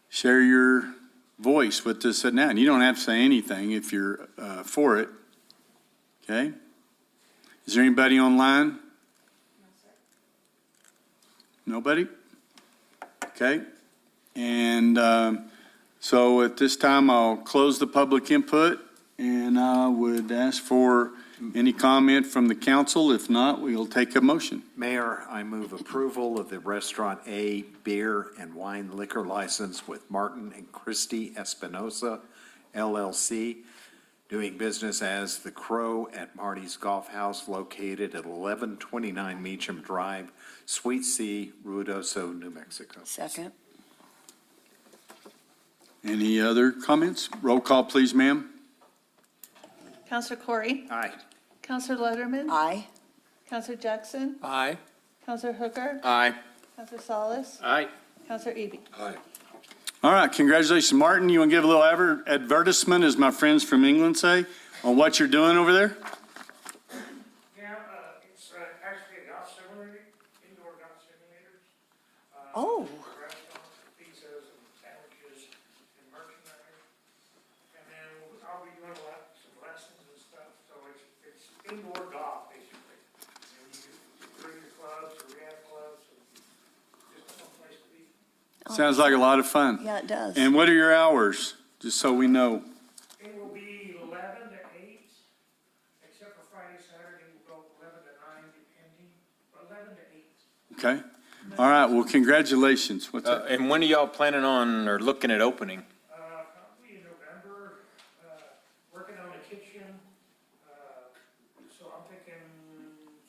S1: share your voice with us now. And you don't have to say anything if you're for it. Okay? Is there anybody online? No, sir. Nobody? Okay. And so at this time, I'll close the public input, and I would ask for any comment from the council. If not, we'll take a motion.
S3: Mayor, I move approval of the Restaurant A beer and wine liquor license with Martin and Christie Espinosa LLC, doing business as The Crow at Marty's Golf House, located at 1129 Meacham Drive, Suite C, Ruidoso, New Mexico.
S4: Second.
S1: Any other comments? Roll call, please, ma'am.
S5: Counselor Corey?
S3: Aye.
S5: Counselor Letterman?
S4: Aye.
S5: Counselor Jackson?
S2: Aye.
S5: Counselor Hooker?
S6: Aye.
S5: Counselor Salas?
S6: Aye.
S5: Counselor Eby?
S17: Aye.
S1: All right, congratulations. Martin, you want to give a little advertisement, as my friends from England say, on what you're doing over there?
S18: Yeah, it's actually a golf simulator, indoor golf simulators.
S4: Oh.
S18: Restaurants, pizzas and sandwiches and merchandise. And then I'll be doing some lessons and stuff, so it's indoor golf, basically. And you can bring your clubs or rehab clubs, and just some place to be.
S1: Sounds like a lot of fun.
S4: Yeah, it does.
S1: And what are your hours, just so we know?
S18: It will be 11 to 8, except for Friday, Saturday, we'll go 11 to 9, depending, but 11 to 8.
S1: Okay. All right, well, congratulations. What's that?
S12: And when are y'all planning on or looking at opening?
S18: Probably in November, working on the kitchen, so I'm thinking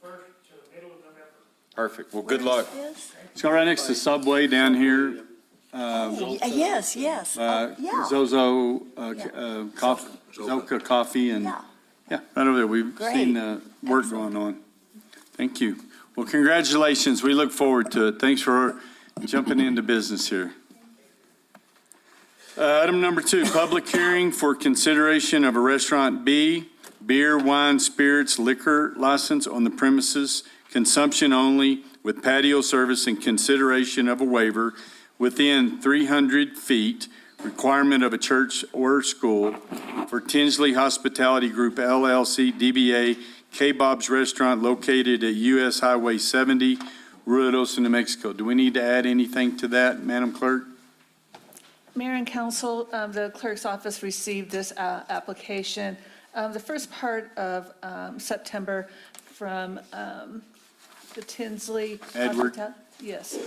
S18: first to the middle of November.
S12: Perfect. Well, good luck.
S4: Yes.
S1: It's right next to Subway down here.
S4: Yes, yes. Yeah.
S1: Zozo Coffee, Zoka Coffee, and,
S4: Yeah.
S1: yeah, right over there. We've
S4: Great.
S1: seen work going on. Thank you. Well, congratulations. We look forward to it. Thanks for jumping into business here. Item number 2, public hearing for consideration of a Restaurant B beer, wine, spirits, liquor license on the premises, consumption only, with patio service and consideration of a waiver within 300 feet, requirement of a church or school, for Tinsley Hospitality Group LLC, DBA K-Bob's Restaurant, located at US Highway 70, Ruidoso, New Mexico. Do we need to add anything to that, Madam Clerk?
S5: Mayor and council, the clerk's office received this application the first part of September from the Tinsley.
S1: Edward.
S5: Yes.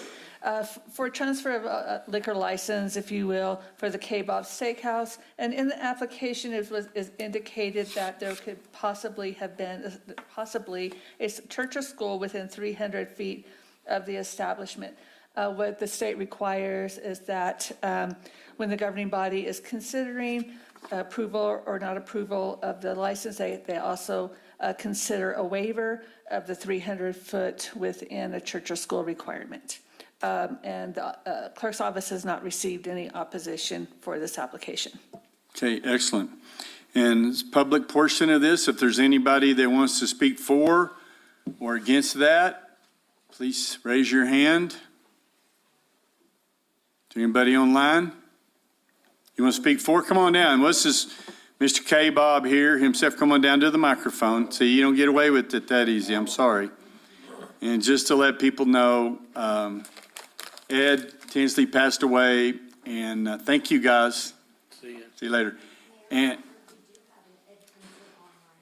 S5: For transfer of liquor license, if you will, for the K-Bob Steakhouse. And in the application, it is indicated that there could possibly have been, a church or school within 300 feet of the establishment. What the state requires is that when the governing body is considering approval or not approval of the license, they also consider a waiver of the 300-foot within a church or school requirement. And the clerk's office has not received any opposition for this application.
S1: Okay, excellent. And this public portion of this, if there's anybody that wants to speak for or against that, please raise your hand. Is there anybody online? You want to speak for? Come on down. This is Mr. K-Bob here himself. Come on down to the microphone. See, you don't get away with it that easy. I'm sorry. And just to let people know, Ed Tinsley passed away, and thank you, guys. See you later. And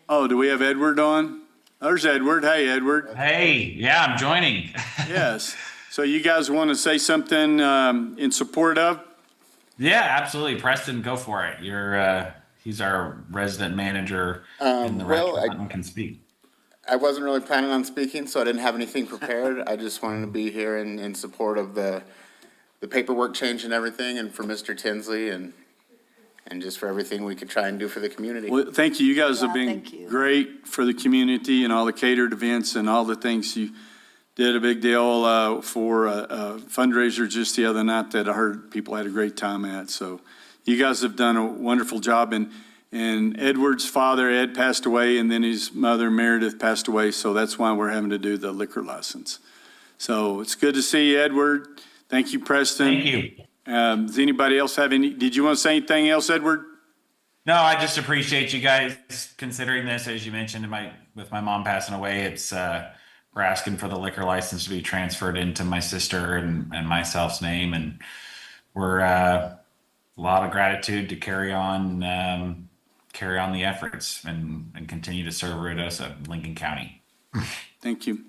S1: oh, do we have Edward on? There's Edward. Hey, Edward.
S20: Hey, yeah, I'm joining.
S1: Yes. So you guys want to say something in support of?
S20: Yeah, absolutely. Preston, go for it. He's our resident manager in the restaurant and can speak.
S21: I wasn't really planning on speaking, so I didn't have anything prepared. I just wanted to be here in support of the paperwork change and everything, and for Mr. Tinsley, and just for everything we could try and do for the community.
S1: Well, thank you. You guys have
S4: Yeah,
S1: been
S4: thank you.
S1: great for the community and all the catered events and all the things you did a big deal for a fundraiser just the other night that I heard people had a great time at. So you guys have done a wonderful job. And Edward's father, Ed, passed away, and then his mother, Meredith, passed away. So that's why we're having to do the liquor license. So it's good to see you, Edward. Thank you, Preston.
S20: Thank you.
S1: Does anybody else have did you want to say anything else, Edward?
S20: No, I just appreciate you guys considering this. As you mentioned, with my mom passing away, it's we're asking for the liquor license to be transferred into my sister and myself's name, and we're a lot of gratitude to carry on the efforts and continue to serve Ruidoso, Lincoln County.
S1: Thank you.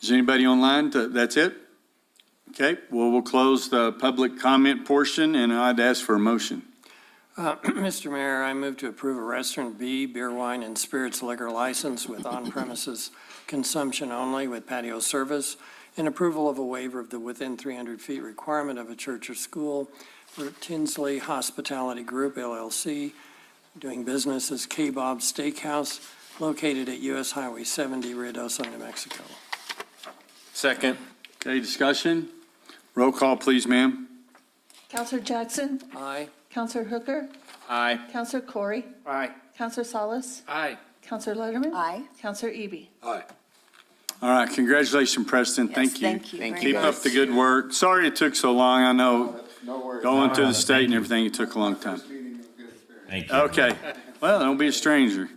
S1: Is anybody online? That's it? Okay, well, we'll close the public comment portion, and I'd ask for a motion.
S2: Mr. Mayor, I move to approve a Restaurant B beer, wine, and spirits liquor license with on-premises consumption only with patio service, and approval of a waiver of the within 300 feet requirement of a church or school for Tinsley Hospitality Group LLC, doing business as K-Bob Steakhouse, located at U.S. Highway 70, Ruidoso, New Mexico.
S12: Second.
S1: Okay, discussion? Roll call, please, ma'am.
S5: Counselor Jackson,
S2: Aye.
S5: Counselor Hooker,
S12: Aye.
S5: Counselor Corey,
S3: Aye.
S5: Counselor Salas,
S6: Aye.
S5: Counselor Letterman,
S4: Aye.
S5: Counselor Eby.
S17: Aye.
S1: All right, congratulations, Preston.
S4: Yes,
S1: Thank you.
S4: thank you very
S1: Keep
S4: much.
S1: up the good work. Sorry it took so long. I know
S17: No worries.
S1: going to
S20: No,
S1: the state
S20: thank
S1: and
S20: you.
S1: everything, it took a long time.
S20: Thank you.
S1: Okay, well, don't be a stranger.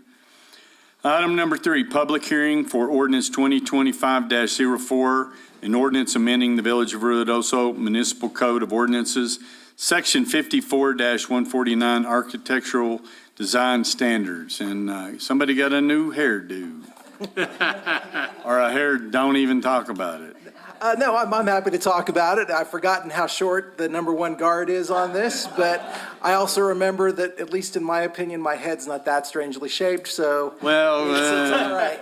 S1: Item number 3, public hearing for ordinance 2025-04, an ordinance amending the Village of Ruidoso Municipal Code of Ordinances, Section 54-149, Architectural Design Standards. And somebody got a new hairdo. Or a hair, don't even talk about it.
S7: No, I'm happy to talk about it. I've forgotten how short the number one guard is on this, but I also remember that, at least in my opinion, my head's not that strangely shaped, so
S1: Well,
S7: it's all right.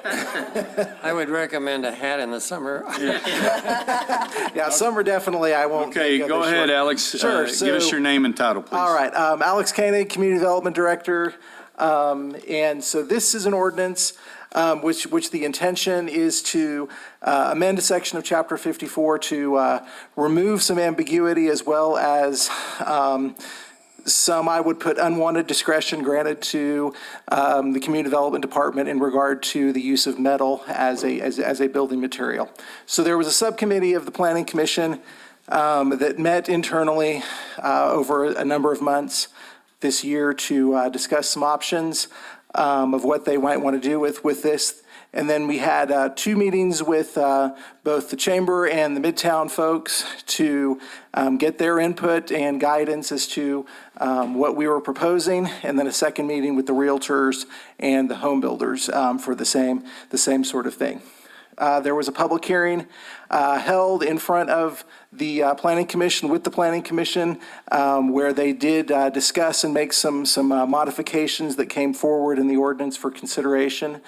S2: I would recommend a hat in the summer.
S7: Yeah, summer definitely, I won't.
S1: Okay,
S7: go
S1: go
S7: this
S1: ahead,
S7: short.
S1: Alex.
S7: Sure,
S1: Give us
S7: so-
S1: your name and title, please.
S7: All right, Alex Koenig, Community Development Director. And so this is an ordinance which the intention is to amend a section of Chapter 54 to remove some ambiguity as well as some, I would put, unwanted discretion granted to the Community Development Department in regard to the use of metal as a building material. So there was a subcommittee of the Planning Commission that met internally over a number of months this year to discuss some options of what they might want to do with this. And then we had 2 meetings with both the Chamber and the Midtown folks to get their input and guidance as to what we were proposing, and then a second meeting with the realtors and the home builders for the same sort of thing. There was a public hearing held in front of the Planning Commission, with the Planning Commission, where they did discuss and make some modifications that came forward in the ordinance for consideration.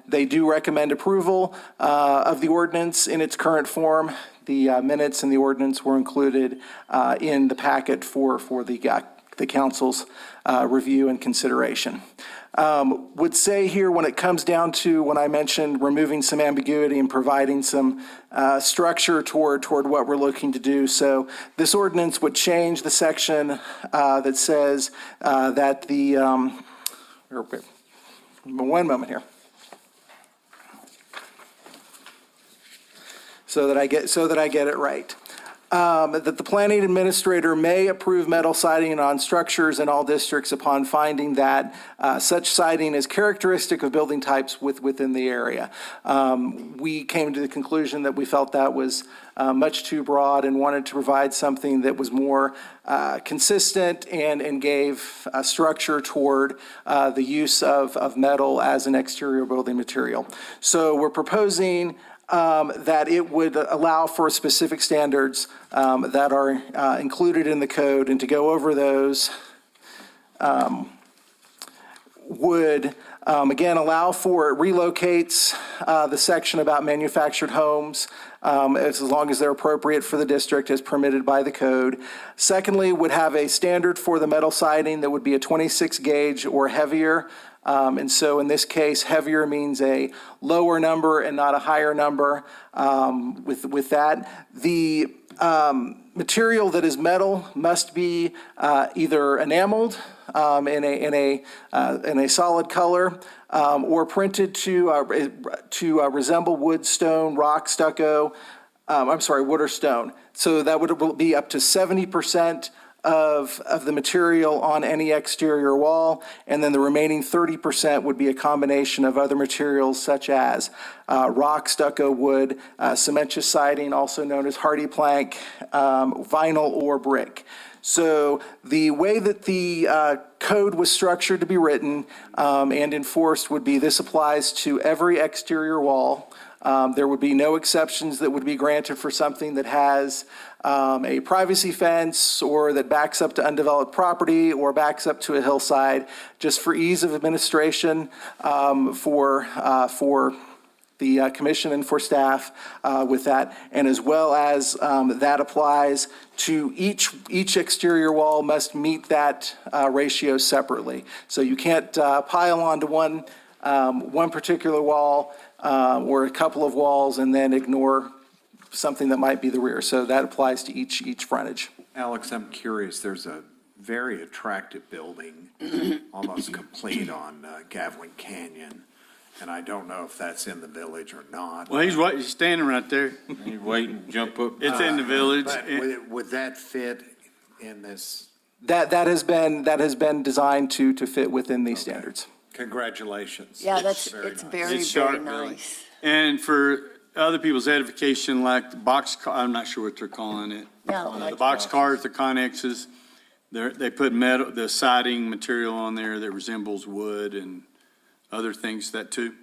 S7: They do recommend approval of the ordinance in its current form. The minutes and the ordinance were included in the packet for the council's review and consideration. Would say here, when it comes down to when I mentioned removing some ambiguity and providing some structure toward what we're looking to do. So this ordinance would change the section that says that the, one moment here. So that I get it right. That the planning administrator may approve metal siding on structures in all districts upon finding that such siding is characteristic of building types within the area. We came to the conclusion that we felt that was much too broad and wanted to provide something that was more consistent and gave a structure toward the use of metal as an exterior building material. So we're proposing that it would allow for specific standards that are included in the code, and to go over those would, again, allow for, it relocates the section about manufactured homes as long as they're appropriate for the district as permitted by the code. Secondly, would have a standard for the metal siding that would be a 26 gauge or heavier And so in this case, heavier means a lower number and not a higher number. With that, the material that is metal must be either enameled in a solid color or printed to resemble wood, stone, rock, stucco. Wood or stone. So that would be up to 70% of the material on any exterior wall, and then the remaining 30% would be a combination of other materials such as rock, stucco, wood, cementous siding, also known as hardy plank, vinyl, or brick. So the way that the code was structured to be written and enforced would be this applies to every exterior wall. There would be no exceptions that would be granted for something that has a privacy fence or that backs up to undeveloped property or backs up to a hillside, just for ease of administration for the commission and for staff with that. And as well as that applies to each exterior wall must meet that ratio separately. So you can't pile onto one particular wall or a couple of walls and then ignore something that might be the rear. So that applies to each frontage.
S3: Alex, I'm curious, there's a very attractive building, almost complete on Gavilan Canyon, and I don't know if that's in the village or not.
S1: Well, he's standing right there.
S12: You wait and jump up.
S1: It's in the village.
S3: But would that fit in this?
S7: That has been designed to fit within these standards.
S3: Congratulations.
S4: Yeah,
S3: It's
S4: it's
S3: nice.
S4: very,
S1: It's
S4: very
S1: sharp, Billy.
S4: nice.
S1: And for other people's edification, like the box car, I'm not sure what they're calling it.
S4: No,
S1: The
S4: like-
S1: box cars, the Connexes, they put metal, the siding material on there that resembles wood and other things that too.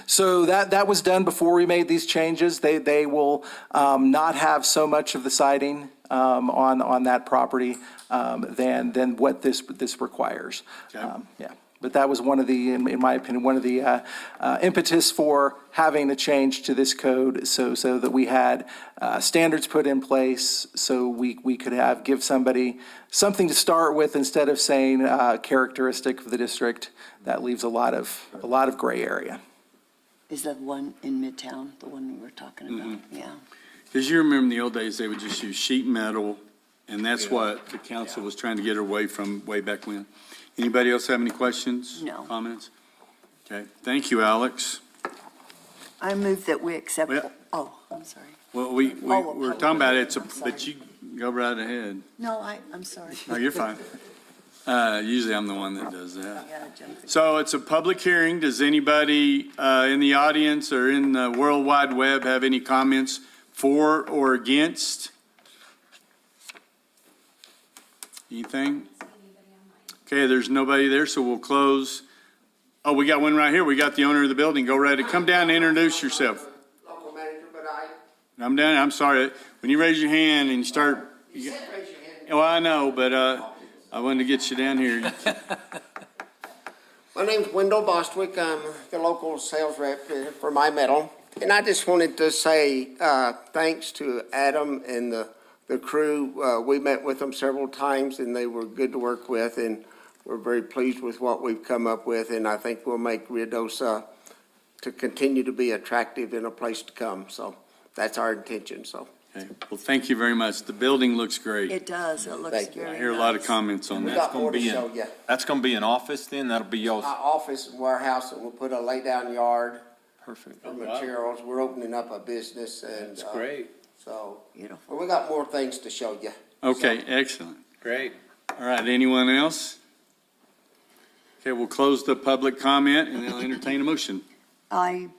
S7: So that was done before we made these changes. They will not have so much of the siding on that property than what this requires.
S1: Okay.
S7: Yeah. But that was one of the, in my opinion, one of the impetus for having a change to this code so that we had standards put in place so we could give somebody something to start with instead of saying characteristic of the district. That leaves a lot of gray area.
S4: Is that one in Midtown, the one we were talking about? Yeah.
S1: Because you remember in the old days, they would just use sheet metal, and that's what the council was trying to get away from way back when. Anybody else have any questions?
S4: No.
S1: Comments? Okay, thank you, Alex.
S4: I move that we accept,
S1: Well-
S4: I'm sorry.
S1: Well,
S4: Oh,
S1: we're talking about it,
S4: I'm sorry.
S1: but you go right ahead.
S4: No, I'm sorry.
S1: No, you're fine. Usually I'm the one that does that.
S4: I gotta jump in.
S1: So it's a public hearing. Does anybody in the audience or in the World Wide Web have any comments for or against? Anything? Okay, there's nobody there, so we'll close. Oh, we got one right here. We got the owner of the building. Go right ahead. Come down and introduce yourself.
S8: Local manager, but I.
S1: I'm down. I'm sorry. When you raise your hand and you start.
S8: You said raise your hand.
S1: Well, I know, but I wanted to get you down here.
S8: My name's Wendell Bostwick. I'm the local sales rep for My Metal. And I just wanted to say, thanks to Adam and the crew. We met with them several times and they were good to work with, and we're very pleased with what we've come up with. And I think we'll make Ruidoso to continue to be attractive and a place to come. So that's our intention, so.
S1: Okay. Well, thank you very much. The building looks great.
S4: It does, it looks
S8: Thank you.
S4: very
S1: I
S4: nice.
S1: hear a lot of comments on
S8: We
S1: that.
S8: got more to
S12: be in-
S8: show you.
S12: That's gonna be an office then? That'll be y'all's.
S8: Office and warehouse, and we'll put a lay-down yard
S12: Perfect.
S8: for materials. We're opening up a business and.
S6: That's great.
S8: So,
S4: Beautiful.
S8: well, we got more things to show you.
S1: Okay, excellent.
S6: Great.
S1: All right, anyone else? Okay, we'll close the public comment and then I'll entertain a motion.
S4: I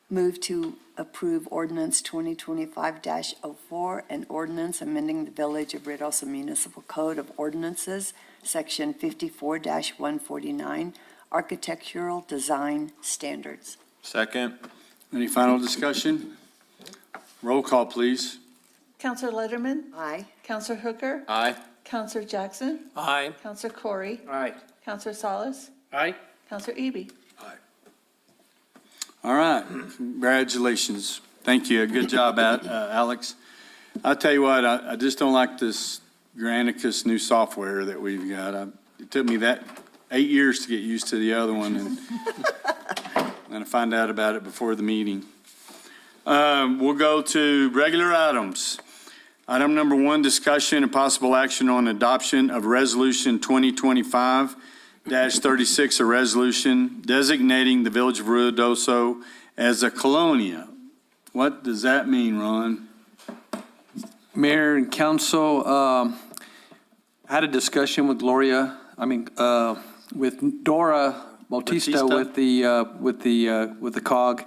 S4: move to approve ordinance 2025-04, an ordinance amending the Village of Ruidoso Municipal Code of Ordinances, Section 54-149, Architectural Design Standards.
S12: Second.
S1: Any final discussion? Roll call, please.
S5: Counselor Letterman?
S4: Aye.
S5: Counselor Hooker?
S12: Aye.
S5: Counselor Jackson?
S2: Aye.
S5: Counselor Corey?
S6: Aye.
S5: Counselor Salas?
S6: Aye.
S5: Counselor Eby?
S1: All right, congratulations. Thank you. Good job, Alex. I'll tell you what, I just don't like this Granicus new software that we've got. It took me that 8 years to get used to the other one, and I find out about it before the meeting. We'll go to regular items. Item number 1, discussion and possible action on adoption of Resolution 2025-36, a resolution designating the Village of Ruidoso as a colonia. What does that mean, Ron?
S10: Mayor and council, I had a discussion with with Dora Bautista with the COG,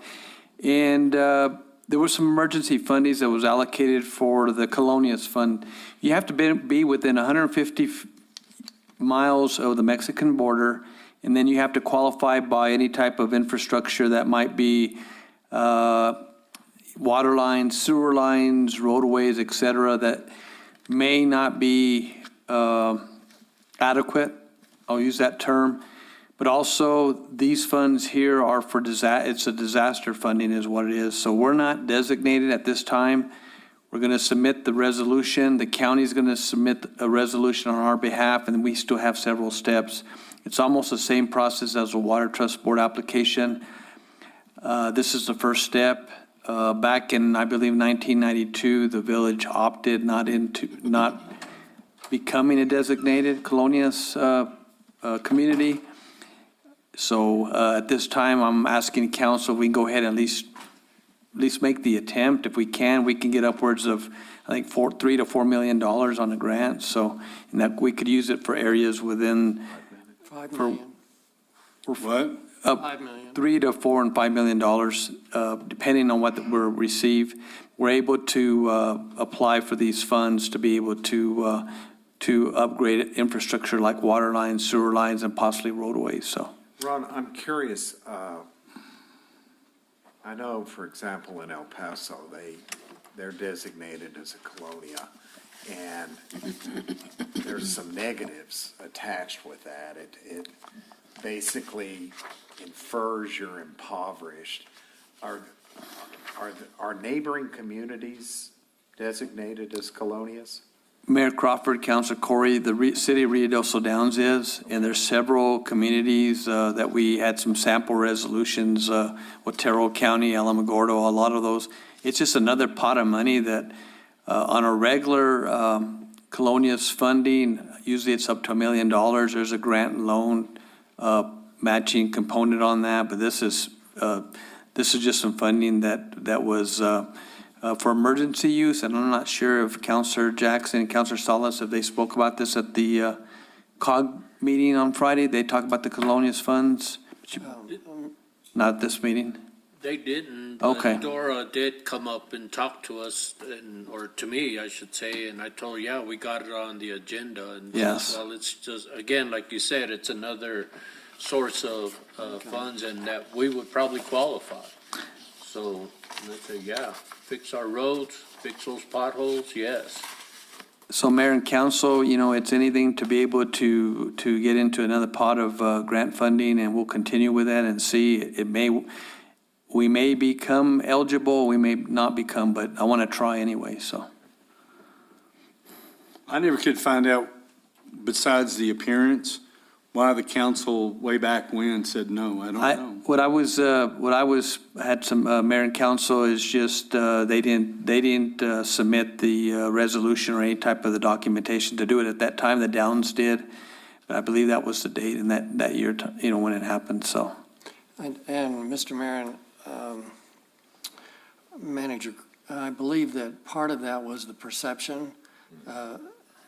S10: and there was some emergency fundings that was allocated for the Colonias Fund. You have to be within 150 miles of the Mexican border, and then you have to qualify by any type of infrastructure that might be water lines, sewer lines, roadways, et cetera, that may not be adequate. I'll use that term. But also, these funds here are for it's a disaster funding is what it is. So we're not designated at this time. We're going to submit the resolution. The county's going to submit a resolution on our behalf, and we still have several steps. It's almost the same process as a Water Trust Board application. This is the first step. Back in, I believe, 1992, the village opted not becoming a designated Colonias community. So at this time, I'm asking council if we can go ahead and at least make the attempt. If we can get upwards of, I think, $3 to $4 million on a grant. So, and that we could use it for areas within.
S2: $5 million.
S1: What?
S2: $5 million.
S10: $3 to $4 and $5 million, depending on what we receive. We're able to apply for these funds to be able to upgrade infrastructure like water lines, sewer lines, and possibly roadways. So.
S3: Ron, I'm curious, I know, for example, in El Paso, they're designated as a colonia, and there's some negatives attached with that. It basically infers you're impoverished. Are neighboring communities designated as colonias?
S10: Mayor Crawford, Councilor Corey, the city of Ruidoso Downs is, and there's several communities that we had some sample resolutions, Otero County, Alamogordo, a lot of those. It's just another pot of money that on a regular Colonias funding, usually it's up to $1 million. There's a grant and loan matching component on that, but this is just some funding that was for emergency use, and I'm not sure if Councilor Jackson and Councilor Salas, if they spoke about this at the COG meeting on Friday. They talked about the Colonias funds, not at this meeting.
S6: They didn't.
S10: Okay.
S6: Dora did come up and talk to us, or to me, I should say, and I told her, yeah, we got it on the agenda. And
S10: yes.
S6: Well, it's just, again, like you said, it's another source of funds, and that we would probably qualify. So I say, yeah, fix our roads, fix those potholes, yes.
S10: So Mayor and Council, it's anything to be able to get into another pot of grant funding, and we'll continue with that and see. We may become eligible, we may not become, but I want to try anyway, so.
S1: I never could find out, besides the appearance, why the council way back when said no. I don't know.
S10: What I had some mayor and council is just they didn't submit the resolution or any type of the documentation to do it at that time. The Downs did, but I believe that was the date in that year, when it happened. So.
S2: And Mr. Mayor, Manager, I believe that part of that was the perception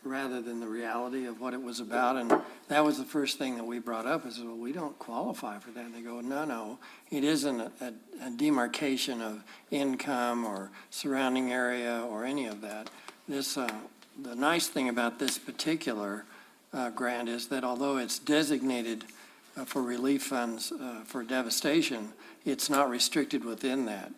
S2: rather than the reality of what it was about. And that was the first thing that we brought up is, well, we don't qualify for that. And they go, no, it isn't a demarcation of income or surrounding area or any of that. The nice thing about this particular grant is that although it's designated for relief funds for devastation, it's not restricted within that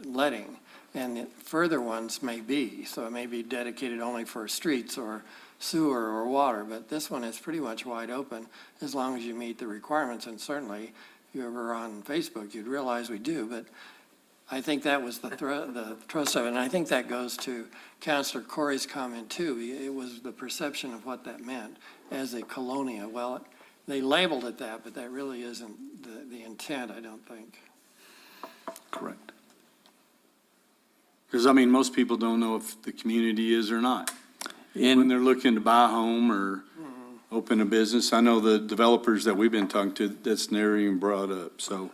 S2: letting. And further ones may be, so it may be dedicated only for streets or sewer or water, but this one is pretty much wide open as long as you meet the requirements. And certainly, if you were on Facebook, you'd realize we do. But I think that was the thrust of it, and I think that goes to Counselor Corey's comment too. It was the perception of what that meant as a colonia. Well, they labeled it that, but that really isn't the intent, I don't think.
S1: Correct. Because, I mean, most people don't know if the community is or not. When they're looking to buy a home or open a business, I know the developers that we've been talking to, that's never even brought up. So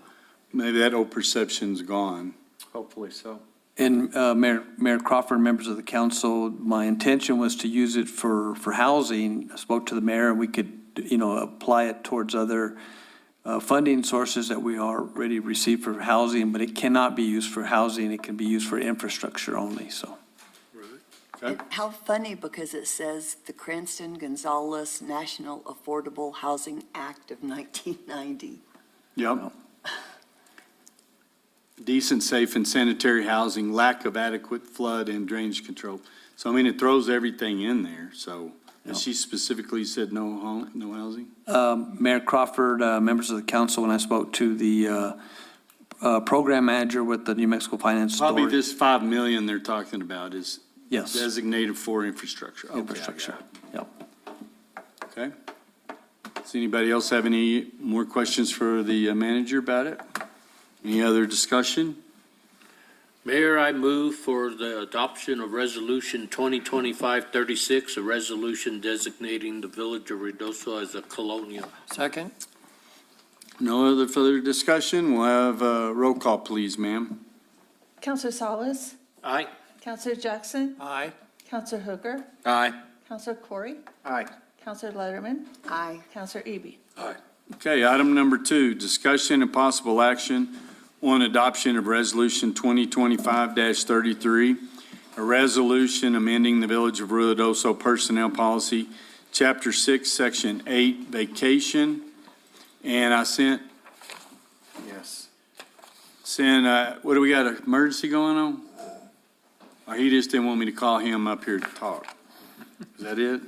S1: maybe that old perception's gone.
S3: Hopefully so.
S10: And Mayor Crawford, members of the council, my intention was to use it for housing. I spoke to the mayor, and we could, apply it towards other funding sources that we already receive for housing, but it cannot be used for housing. It can be used for infrastructure only, so.
S4: And how funny, because it says the Cranston-Gonzalez National Affordable Housing Act of 1990.
S1: Yep. Decent, safe, and sanitary housing, lack of adequate flood and drainage control. So, I mean, it throws everything in there, so. And she specifically said no home, no housing?
S10: Mayor Crawford, members of the council, when I spoke to the program manager with the New Mexico Finance Authority.
S1: Probably this 5 million they're talking about is
S10: Yes.
S1: designated for infrastructure. Okay,
S10: Infrastructure, yep.
S1: Okay. Does anybody else have any more questions for the manager about it? Any other discussion?
S6: Mayor, I move for the adoption of Resolution 2025-36, a resolution designating the village of Ruidoso as a colonial.
S2: Second?
S1: No other further discussion? We'll have a roll call, please, ma'am.
S5: Counselor Salas,
S6: Aye.
S5: Counselor Jackson,
S2: Aye.
S5: Counselor Hooker,
S12: Aye.
S5: Counselor Corey,
S3: Aye.
S5: Counselor Letterman,
S4: Aye.
S5: Counselor Eby.
S1: Okay, item number 2, discussion and possible action on adoption of Resolution 2025-33, a resolution amending the Village of Ruidoso Personnel Policy, Chapter 6, Section 8, Vacation. And I sent,
S3: Yes.
S1: what do we got, an emergency going on? Or he just didn't want me to call him up here to talk? Is that it?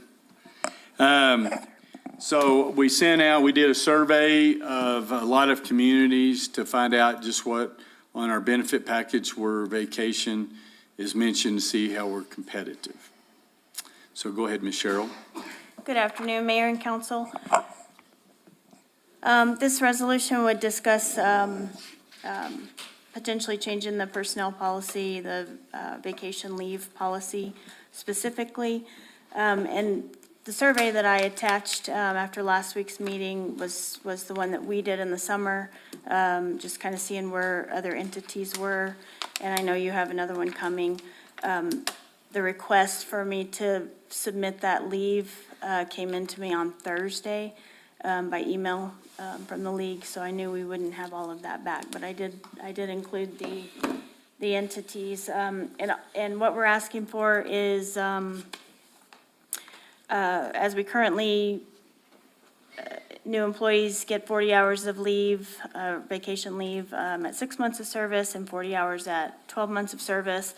S1: So we did a survey of a lot of communities to find out just what on our benefit package where vacation is mentioned, to see how we're competitive. So go ahead, Ms. Cheryl.
S14: Good afternoon, Mayor and Council. This resolution would discuss potentially changing the personnel policy, the vacation leave policy specifically. And the survey that I attached after last week's meeting was the one that we did in the summer, just kind of seeing where other entities were. And I know you have another one coming. The request for me to submit that leave came into me on Thursday by email from the league, so I knew we wouldn't have all of that back. But I did include the entities. And what we're asking for is, as we currently, new employees get 40 hours of leave, vacation leave at 6 months of service and 40 hours at 12 months of service.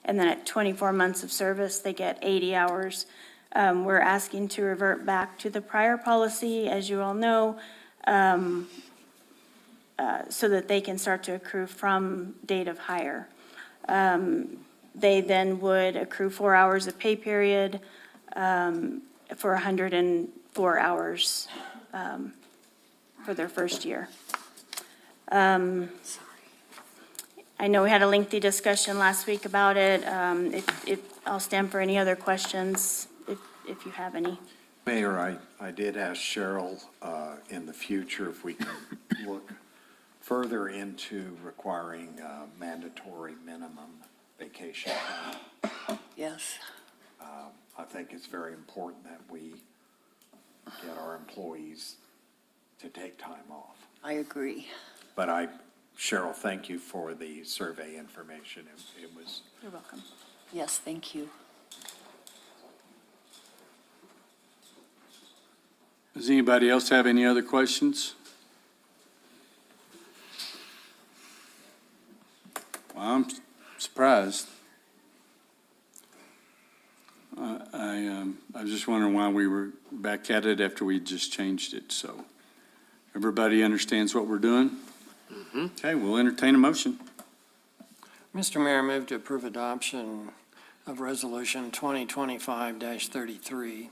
S14: And then at 24 months of service, they get 80 hours. We're asking to revert back to the prior policy, as you all know, so that they can start to accrue from date of hire. They then would accrue 4 hours of pay period for 104 hours for their first year. I know we had a lengthy discussion last week about it. I'll stand for any other questions if you have any.
S3: Mayor, I did ask Cheryl in the future if we can look further into requiring mandatory minimum vacation time.
S4: Yes.
S3: I think it's very important that we get our employees to take time off.
S4: I agree.
S3: But Cheryl, thank you for the survey information. It was.
S14: You're welcome.
S4: Yes, thank you.
S1: Does anybody else have any other questions? Well, I'm surprised. I was just wondering why we were back at it after we just changed it, so. Everybody understands what we're doing? Okay, we'll entertain a motion.
S2: Mr. Mayor, I move to approve adoption of Resolution 2025-33,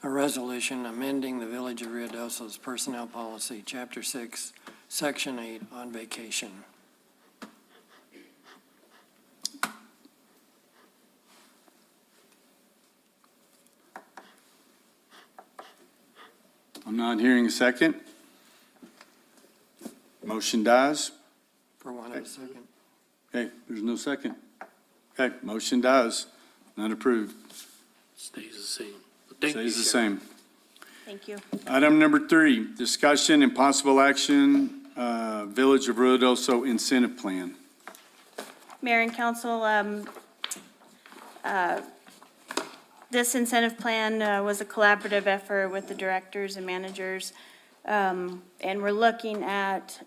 S2: a resolution amending the Village of Ruidoso's Personnel Policy, Chapter 6, Section 8, on vacation.
S1: I'm not hearing a second. Motion dies.
S2: For one of a second.
S1: Okay, there's no second. Okay, motion dies. Not approved.
S6: Stays the same. Thank you,
S1: Stays the
S6: Sheriff.
S1: same.
S14: Thank you.
S1: Item number 3, discussion and possible action, Village of Ruidoso Incentive Plan.
S14: Mayor and council, this incentive plan was a collaborative effort with the directors and managers. And we're looking at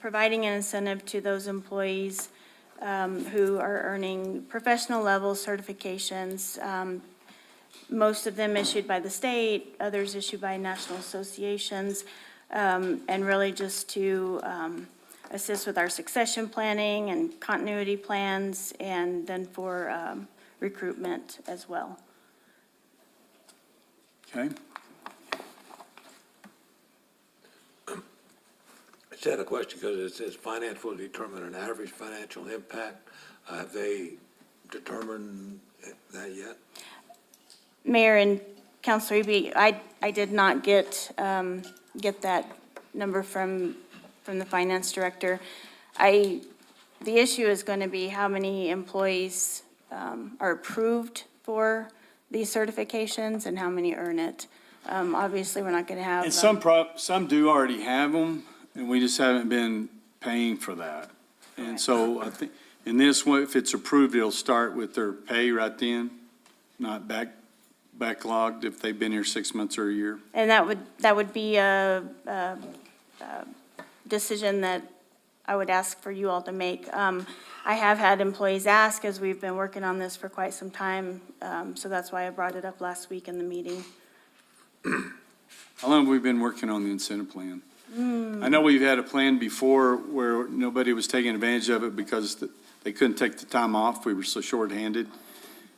S14: providing an incentive to those employees who are earning professional level certifications, most of them issued by the state, others issued by national associations, and really just to assist with our succession planning and continuity plans, and then for recruitment as well.
S1: Okay,
S17: I just had a question because it says finance will determine an average financial impact. Have they determined that yet?
S14: Mayor and Councilor Eby, I did not get that number from the finance director. The issue is going to be how many employees are approved for these certifications and how many earn it. Obviously, we're not going to have.
S1: and some do already have them, and we just haven't been paying for that. And so I think, in this one, if it's approved, it'll start with their pay right then, not backlogged if they've been here 6 months or a year.
S14: And that would be a decision that I would ask for you all to make. I have had employees ask, as we've been working on this for quite some time, so that's why I brought it up last week in the meeting.
S1: How long have we been working on the incentive plan? I know we've had a plan before where nobody was taking advantage of it because they couldn't take the time off. We were so shorthanded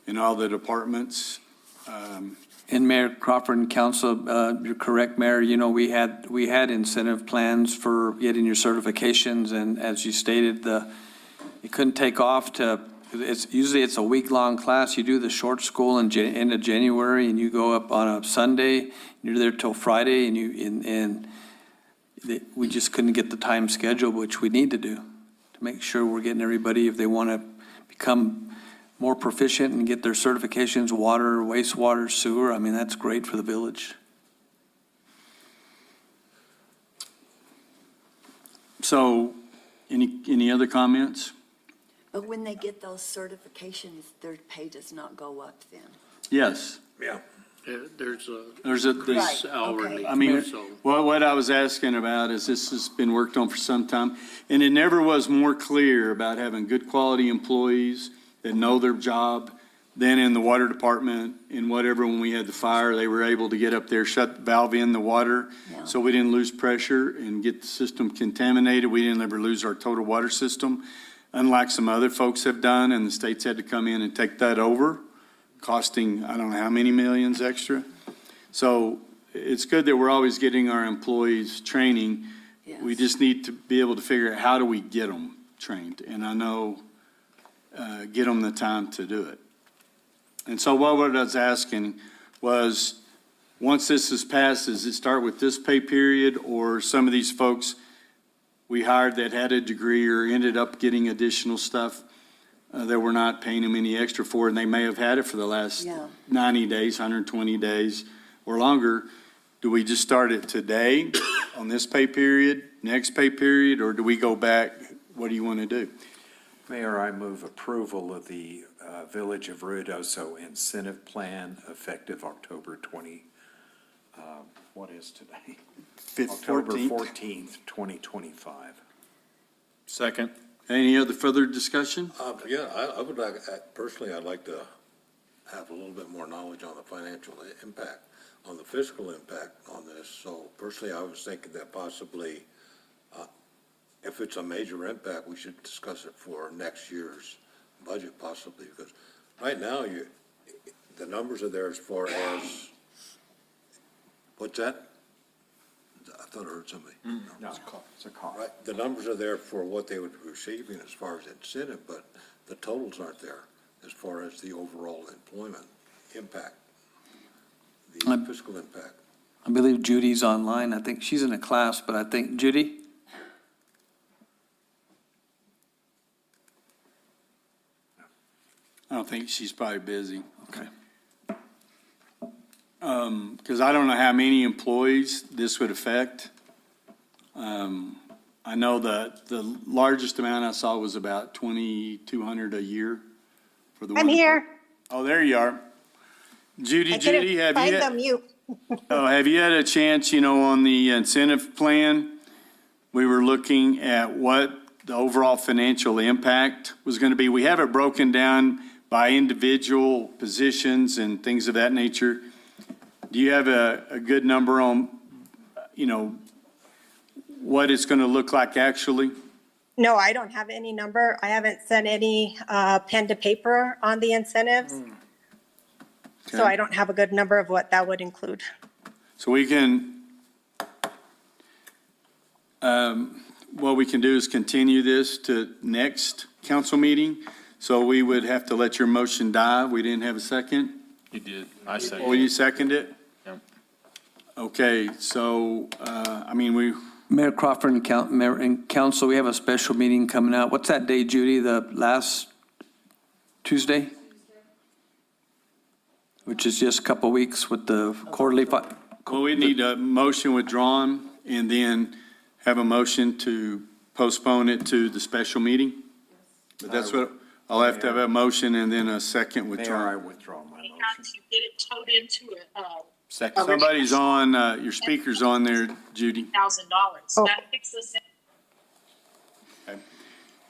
S1: in all the departments.
S10: And Mayor Crawford and council, you're correct, Mayor. You know, we had incentive plans for getting your certifications, and as you stated, you couldn't take off usually it's a week-long class. You do the short school in end of January, and you go up on a Sunday, you're there till Friday, and we just couldn't get the time schedule, which we need to do, to make sure we're getting everybody, if they want to become more proficient and get their certifications, water, wastewater, sewer. I mean, that's great for the village.
S1: So, any other comments?
S4: But when they get those certifications, their pay does not go up then?
S1: Yes.
S17: Yeah.
S6: There's
S4: Right,
S6: hourly.
S4: okay.
S1: I mean,
S6: so-
S1: what I was asking about is this has been worked on for some time, and it never was more clear about having good quality employees that know their job than in the water department and whatever. When we had the fire, they were able to get up there, shut the valve in the water,
S4: Yeah.
S1: so we didn't lose pressure and get the system contaminated. We didn't ever lose our total water system, unlike some other folks have done, and the states had to come in and take that over, costing, I don't know how many millions extra. So it's good that we're always getting our employees training. We
S4: Yes.
S1: just need to be able to figure out how do we get them trained, and I know, get them the time to do it. And so what I was asking was, once this is passed, does it start with this pay period, or some of these folks we hired that had a degree or ended up getting additional stuff that we're not paying them any extra for, and they may have had it for the last
S4: Yeah.
S1: 90 days, 120 days, or longer? Do we just start it today on this pay period, next pay period, or do we go back? What do you want to do?
S3: Mayor, I move approval of the Village of Ruidoso Incentive Plan effective October 20, what is today? October 14th, 2025.
S12: Second.
S1: Any other further discussion?
S17: Yeah, I would like, personally, I'd like to have a little bit more knowledge on the financial impact, on the fiscal impact on this. So personally, I was thinking that possibly if it's a major impact, we should discuss it for next year's budget possibly, because right now, the numbers are there as far as, what's that? I thought I heard somebody.
S3: No, it's a cost.
S17: Right, the numbers are there for what they would be receiving as far as incentive, but the totals aren't there as far as the overall employment impact, the fiscal impact.
S10: I believe Judy's online. I think she's in a class, but I think, Judy?
S1: I don't think she's probably busy.
S10: Okay.
S1: Because I don't know how many employees this would affect. I know that the largest amount I saw was about 2,200 a year for the.
S9: I'm here.
S1: Oh, there you are. Judy, have you?
S9: Find the mute.
S1: Oh, have you had a chance, on the incentive plan? We were looking at what the overall financial impact was going to be. We have it broken down by individual positions and things of that nature. Do you have a good number on, what it's going to look like actually?
S9: No, I don't have any number. I haven't sent any pen to paper on the incentives. So I don't have a good number of what that would include.
S1: So we can, what we can do is continue this to next council meeting. So we would have to let your motion die. We didn't have a second?
S12: You did. I second.
S1: Oh, you seconded it?
S12: Yep.
S1: Okay, so,
S10: Mayor Crawford Mayor and council, we have a special meeting coming out. What's that day, Judy? The last Tuesday? Which is just a couple weeks with the quarterly.
S1: Well, we need a motion withdrawn and then have a motion to postpone it to the special meeting? But that's what, I'll have to have a motion and then a second
S3: Mayor, I
S1: withdrawn.
S3: withdraw my motion.
S9: Get it towed into
S12: Second.
S1: Somebody's on, your speaker's on there, Judy.
S9: $1,000. That fixes it.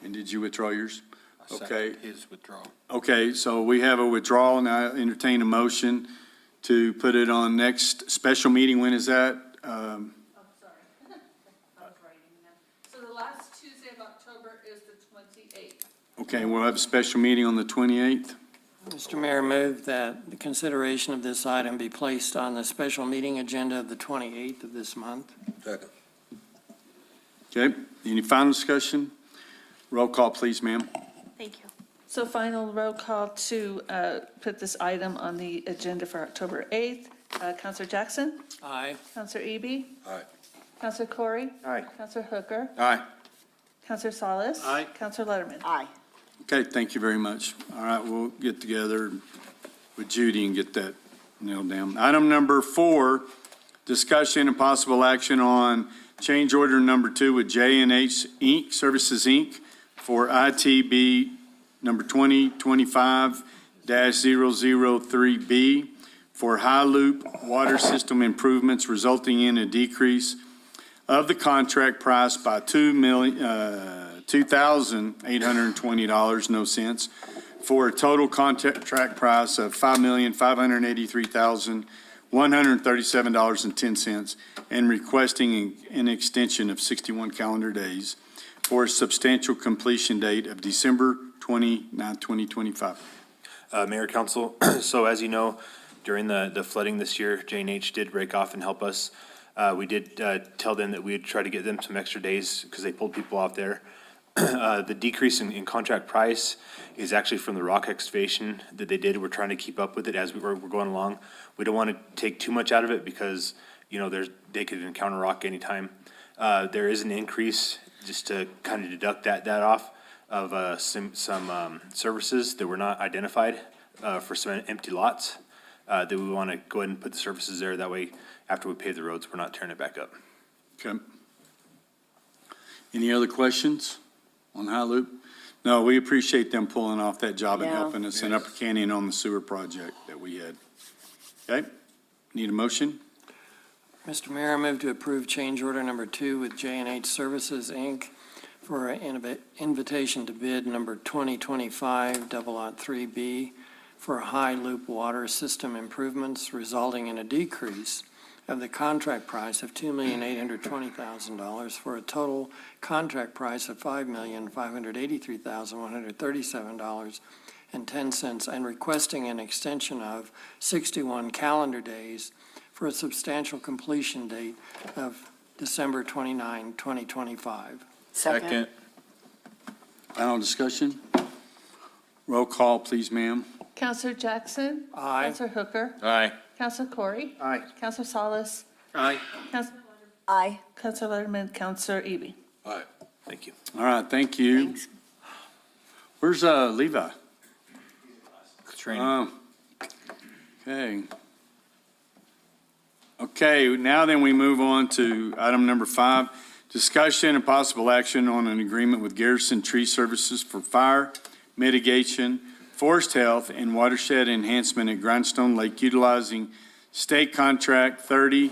S1: And did you withdraw yours?
S12: I second
S1: Okay.
S12: his withdrawal.
S1: Okay, so we have a withdrawal, and I entertain a motion to put it on next special meeting. When is that?
S5: I'm sorry. I was writing that. So the last Tuesday of October is the 28th.
S1: Okay, we'll have a special meeting on the 28th.
S2: Mr. Mayor, move that the consideration of this item be placed on the special meeting agenda of the 28th of this month.
S17: Second.
S1: Okay, any final discussion? Roll call, please, ma'am.
S14: Thank you.
S5: So final roll call to put this item on the agenda for October 8th. Counselor Jackson?
S2: Aye.
S5: Counselor Eby?
S17: Aye.
S5: Counselor Corey?
S3: Aye.
S5: Counselor Hooker?
S1: Aye.
S5: Counselor Salas?
S1: Aye.
S5: Counselor Letterman?
S4: Aye.
S1: Okay, thank you very much. All right, we'll get together with Judy and get that nailed down. Item number 4, discussion and possible action on change order number 2 with J&H Inc., Services Inc., for ITB number 2025-003B for high loop water system improvements resulting in a decrease of the contract price by $2,820, no cents, for a total contract price of $5,583,137.10, and requesting an extension of 61 calendar days for a substantial completion date of December 29, 2025.
S22: Mayor, Council, so as you know, during the flooding this year, J&H did break off and help us. We did tell them that we would try to get them some extra days because they pulled people out there. The decrease in contract price is actually from the rock excavation that they did. We're trying to keep up with it as we're going along. We don't want to take too much out of it because, they could encounter rock anytime. There is an increase, just to kind of deduct that off, of some services that were not identified for some empty lots, that we want to go ahead and put the services there. That way, after we pave the roads, we're not tearing it back up.
S1: Okay. Any other questions on High Loop? No, we appreciate them pulling off that job and
S4: Yeah.
S1: helping us in Upper Canyon on the sewer project that we had. Okay, need a motion?
S2: Mr. Mayor, I move to approve change order number 2 with J&H Services, Inc. for an invitation to bid number 2025-003B for high loop water system improvements resulting in a decrease of the contract price of $2,820,000 for a total contract price of $5,583,137.10, and requesting an extension of 61 calendar days for a substantial completion date of December 29, 2025.
S1: Second. Final discussion? Roll call, please, ma'am.
S5: Counselor Jackson?
S2: Aye.
S5: Counselor Hooker?
S12: Aye.
S5: Counselor Corey?
S3: Aye.
S5: Counselor Salas?
S6: Aye.
S5: Counselor
S4: Aye.
S5: Counselor Letterman? Counselor Eby?
S17: Aye.
S22: Thank you.
S1: All right, thank you.
S4: Thanks.
S1: Where's Levi?
S12: Training.
S1: Okay. Okay, now then we move on to item number 5, discussion and possible action on an agreement with Garrison Tree Services for fire mitigation, forest health, and watershed enhancement at Grindstone Lake utilizing state contract 30.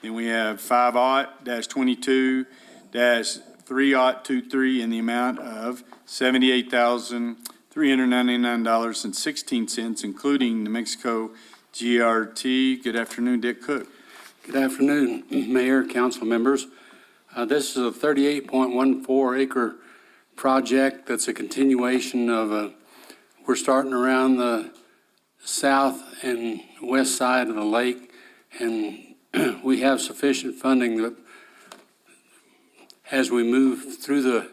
S1: Then we have 5-22-3-23 in the amount of $78,399.16, including New Mexico GRT. Good afternoon, Dick Cook.
S11: Good afternoon, Mayor, council members. This is a 38.14 acre project that's a continuation of we're starting around the south and west side of the lake, and we have sufficient funding that as we move through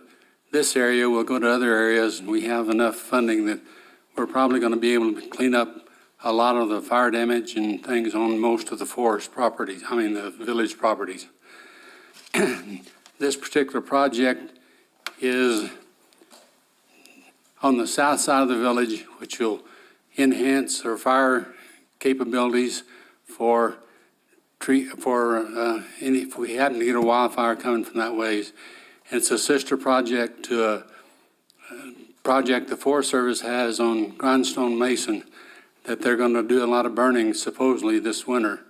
S11: this area, we'll go to other areas, and we have enough funding that we're probably going to be able to clean up a lot of the fire damage and things on most of the forest properties, the village properties. This particular project is on the south side of the village, which will enhance our fire capabilities for if we happen to get a wildfire coming from that ways. And it's a sister project to a project the Forest Service has on Grindstone Mason that they're going to do a lot of burning supposedly this winter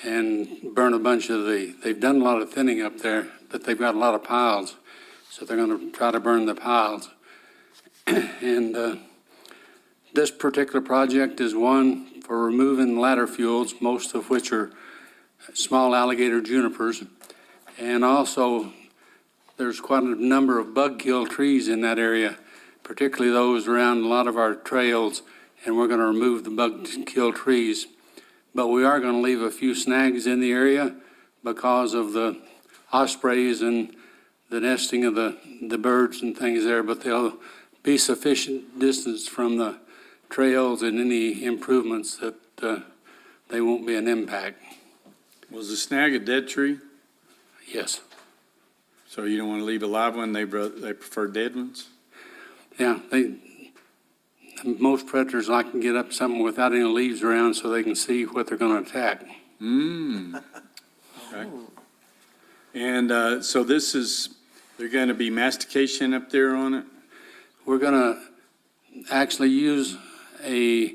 S11: and burn a bunch of they've done a lot of thinning up there, but they've got a lot of piles. So they're going to try to burn the piles. And this particular project is one for removing ladder fuels, most of which are small alligator junipers. And also, there's quite a number of bug-kill trees in that area, particularly those around a lot of our trails, and we're going to remove the bug-kill trees. But we are going to leave a few snags in the area because of the ospreys and the nesting of the birds and things there, but they'll be sufficient distance from the trails and any improvements that they won't be an impact.
S1: Was the snag a dead tree?
S11: Yes.
S1: So you don't want to leave a live one, they prefer dead ones?
S11: Yeah, most predators like to get up something without any leaves around so they can see what they're going to attack.
S1: Okay. And so they're going to be mastication up there on it?
S11: We're going to actually use a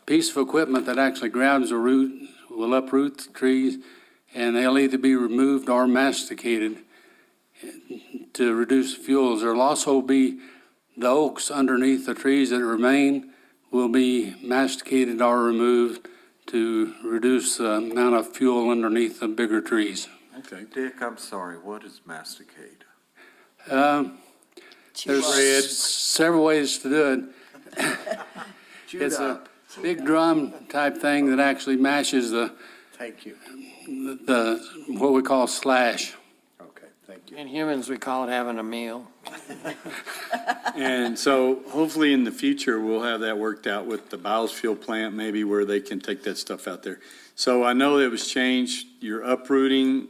S11: piece of equipment that actually grabs a root, will uproot the trees, and they'll either be removed or masticated to reduce fuels. There'll also be the oaks underneath the trees that remain will be masticated or removed to reduce the amount of fuel underneath the bigger trees.
S1: Okay.
S3: Dick, I'm sorry, what is masticate?
S11: There's several ways to do it. It's a big drum type thing that actually mashes
S3: Thank you.
S11: what we call slash.
S3: Okay, thank you.
S2: In humans, we call it having a meal.
S1: And so hopefully in the future, we'll have that worked out with the biofuel plant, maybe where they can take that stuff out there. So I know it was changed, you're uprooting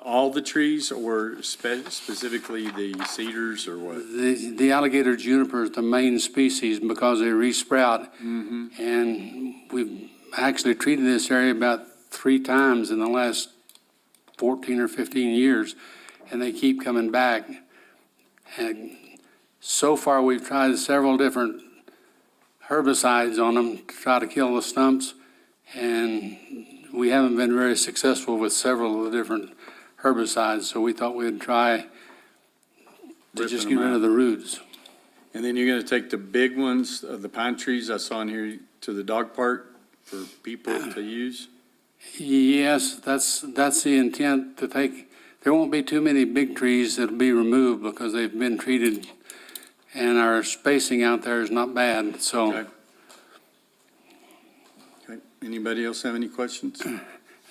S1: all the trees or specifically the cedars or what?
S11: The alligator juniper is the main species because they resprout. And we've actually treated this area about 3 times in the last 14 or 15 years, and they keep coming back. And so far, we've tried several different herbicides on them to try to kill the stumps, and we haven't been very successful with several of the different herbicides, so we thought we'd try to just get rid of the roots.
S1: And then you're going to take the big ones, the pine trees I saw in here, to the dog park? for people to use?
S11: Yes, that's the intent, to take, there won't be too many big trees that'll be removed because they've been treated, and our spacing out there is not bad, so.
S1: Okay. Okay. Anybody else have any questions?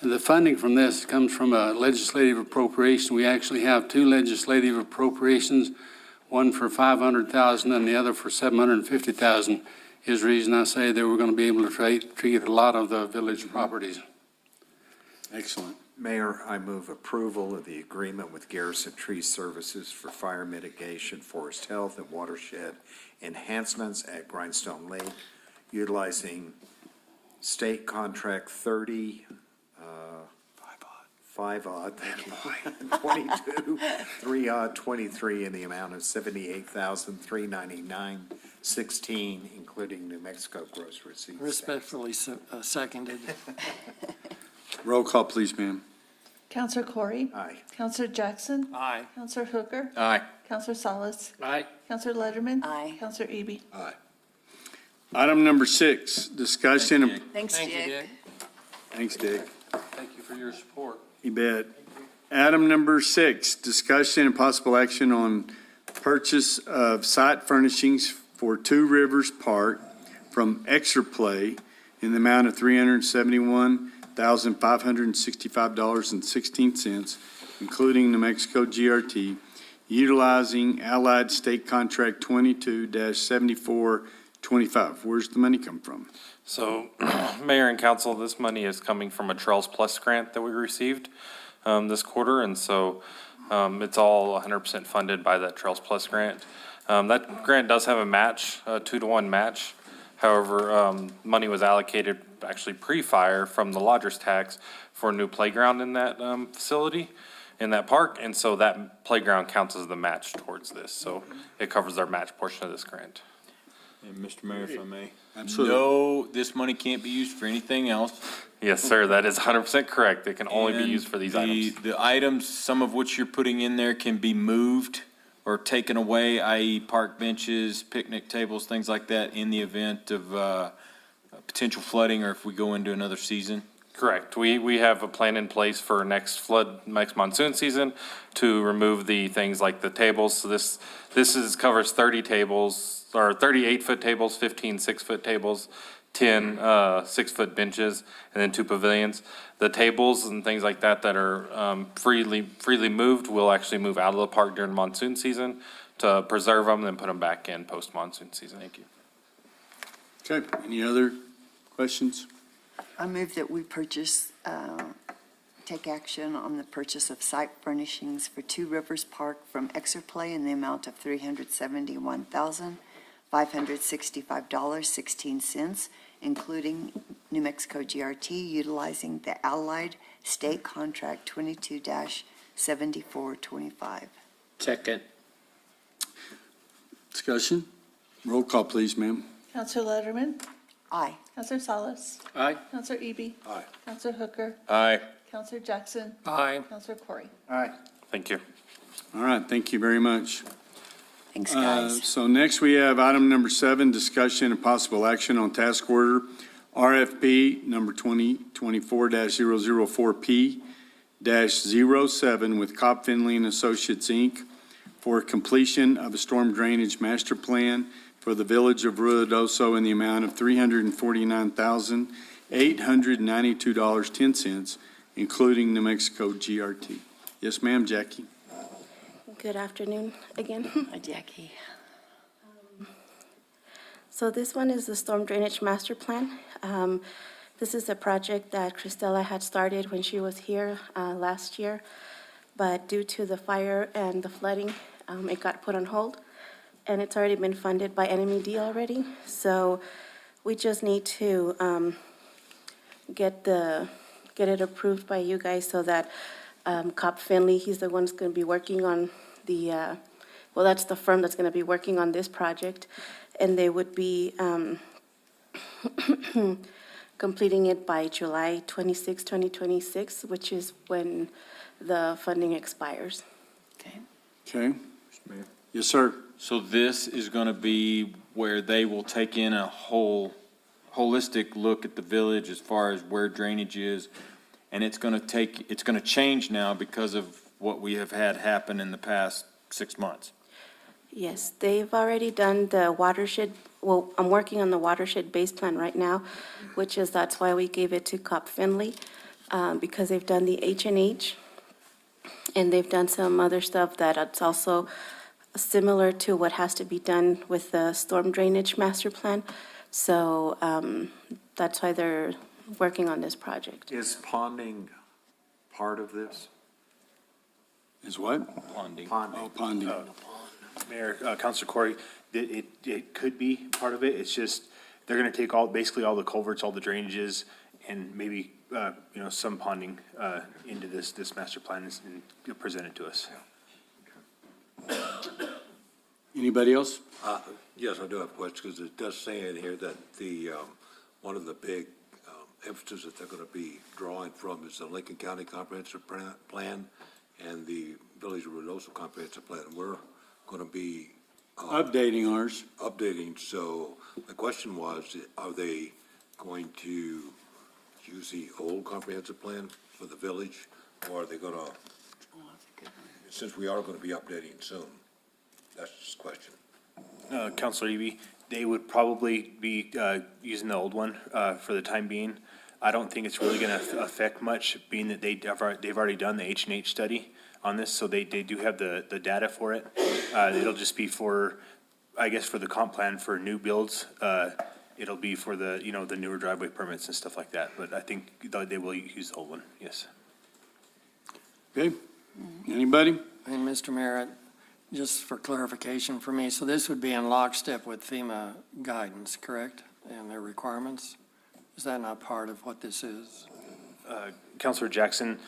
S11: The funding from this comes from a legislative appropriation. We actually have two legislative appropriations, one for $500,000 and the other for $750,000. Is the reason I say that we're going to be able to treat a lot of the village properties.
S1: Excellent.
S3: Mayor, I move approval of the agreement with Garrison Tree Services for fire mitigation, forest health, and watershed enhancements at Grindstone Lake, utilizing state contract 30, 5-odd, 22, 3-odd, 23, in the amount of $78,399.16, including New Mexico gross receipts.
S2: Respectfully seconded.
S1: Roll call, please, ma'am.
S5: Counselor Corey?
S3: Aye.
S5: Counselor Jackson?
S2: Aye.
S5: Counselor Hooker?
S12: Aye.
S5: Counselor Salas?
S6: Aye.
S5: Counselor Letterman?
S4: Aye.
S5: Counselor Eby?
S17: Aye.
S1: Item number 6, discussion of,
S4: Thanks,
S2: Thank you,
S4: Dick.
S2: Dick.
S1: thanks, Dick.
S6: Thank you for your support.
S1: You bet. Item number 6, discussion and possible action on purchase of site furnishings for Two Rivers Park from Extra Play in the amount of $371,565.16, including New Mexico GRT, utilizing Allied State Contract 22-7425. Where's the money come from?
S15: So, Mayor and Council, this money is coming from a Trails Plus grant that we received this quarter, and so it's all 100% funded by that Trails Plus grant. That grant does have a match, a 2-to-1 match. However, money was allocated actually pre-fire from the lodger's tax for a new playground in that facility, in that park, and so that playground counts as the match towards this. So it covers our match portion of this grant.
S12: And Mr. Mayor, if I may.
S1: Absolutely.
S12: No, this money can't be used for anything else.
S15: Yes, sir, that is 100% correct. It can only be used for these items.
S12: The items, some of which you're putting in there can be moved or taken away, i.e. park benches, picnic tables, things like that, in the event of potential flooding or if we go into another season?
S15: Correct. We have a plan in place for next monsoon season to remove the things like the tables. So this covers 30 tables, or 30 8-foot tables, 15 6-foot tables, 10 6-foot benches, and then 2 pavilions. The tables and things like that that are freely moved will actually move out of the park during monsoon season to preserve them and then put them back in post-monsoon season. Thank you.
S1: Okay, any other questions?
S4: I move that we take action on the purchase of site furnishings for Two Rivers Park from Exerplay in the amount of $371,565.16, including New Mexico GRT, utilizing the Allied State Contract 22-7425.
S6: Second.
S1: Discussion? Roll call, please, ma'am.
S5: Counselor Letterman?
S4: Aye.
S5: Counselor Salas?
S6: Aye.
S5: Counselor Eby?
S17: Aye.
S5: Counselor Hooker?
S12: Aye.
S5: Counselor Jackson?
S2: Aye.
S5: Counselor Corey?
S3: Aye.
S15: Thank you.
S1: All right, thank you very much.
S4: Thanks, guys.
S1: So next we have item number 7, discussion and possible action on task order RFP number 2024-004P-07 with Cobb Finley and Associates, Inc. for completion of a storm drainage master plan for the village of Ruidoso in the amount of $349,892.10, including New Mexico GRT. Yes, ma'am, Jackie.
S14: Good afternoon again.
S4: Hi, Jackie.
S14: So this one is the storm drainage master plan. This is a project that Christella had started when she was here last year, but due to the fire and the flooding, it got put on hold, and it's already been funded by NMED already. So we just need to get it approved by you guys so that Cobb Finley, he's the one that's going to be working on the, well, that's the firm that's going to be working on this project, and they would be completing it by July 26, 2026, which is when the funding expires.
S1: Okay. Yes, sir.
S12: So this is going to be where they will take in a whole holistic look at the village as far as where drainage is. And it's gonna change now because of what we have had happen in the past 6 months.
S14: Yes, they've already done the watershed, well, I'm working on the watershed base plan right now, that's why we gave it to COP Finley, because they've done the H&H, and they've done some other stuff that it's also similar to what has to be done with the storm drainage master plan. So that's why they're working on this project.
S3: Is ponding part of this?
S1: Is what?
S12: Ponding.
S1: Oh, ponding.
S22: Mayor, Councilor Corey, it could be part of it. It's just, they're gonna take basically all the culverts, all the drainages, and maybe, some ponding, into this master plan and present it to us.
S1: Anybody else?
S17: Yes, I do have a question, because it does say in here that one of the big emphasis that they're going to be drawing from is the Lincoln County Comprehensive Plan and the Village of Ruidoso Comprehensive Plan. We're going to be
S1: Updating ours.
S17: updating, so the question was, are they going to use the old comprehensive plan for the village, or are they going to, since we are going to be updating soon? That's the question.
S22: Councilor Eby, they would probably be using the old one for the time being. I don't think it's really going to affect much, being that they've already done the H&H study on this, so they do have the data for it. It'll just be for, I guess, for the comp plan for new builds. It'll be for the, the newer driveway permits and stuff like that, but I think they will use the old one, yes.
S1: Okay. Anybody?
S2: And Mr. Mayor, just for clarification for me, so this would be in lockstep with FEMA guidance, correct? And their requirements? Is that not part of what this is?
S22: Councilor Jackson,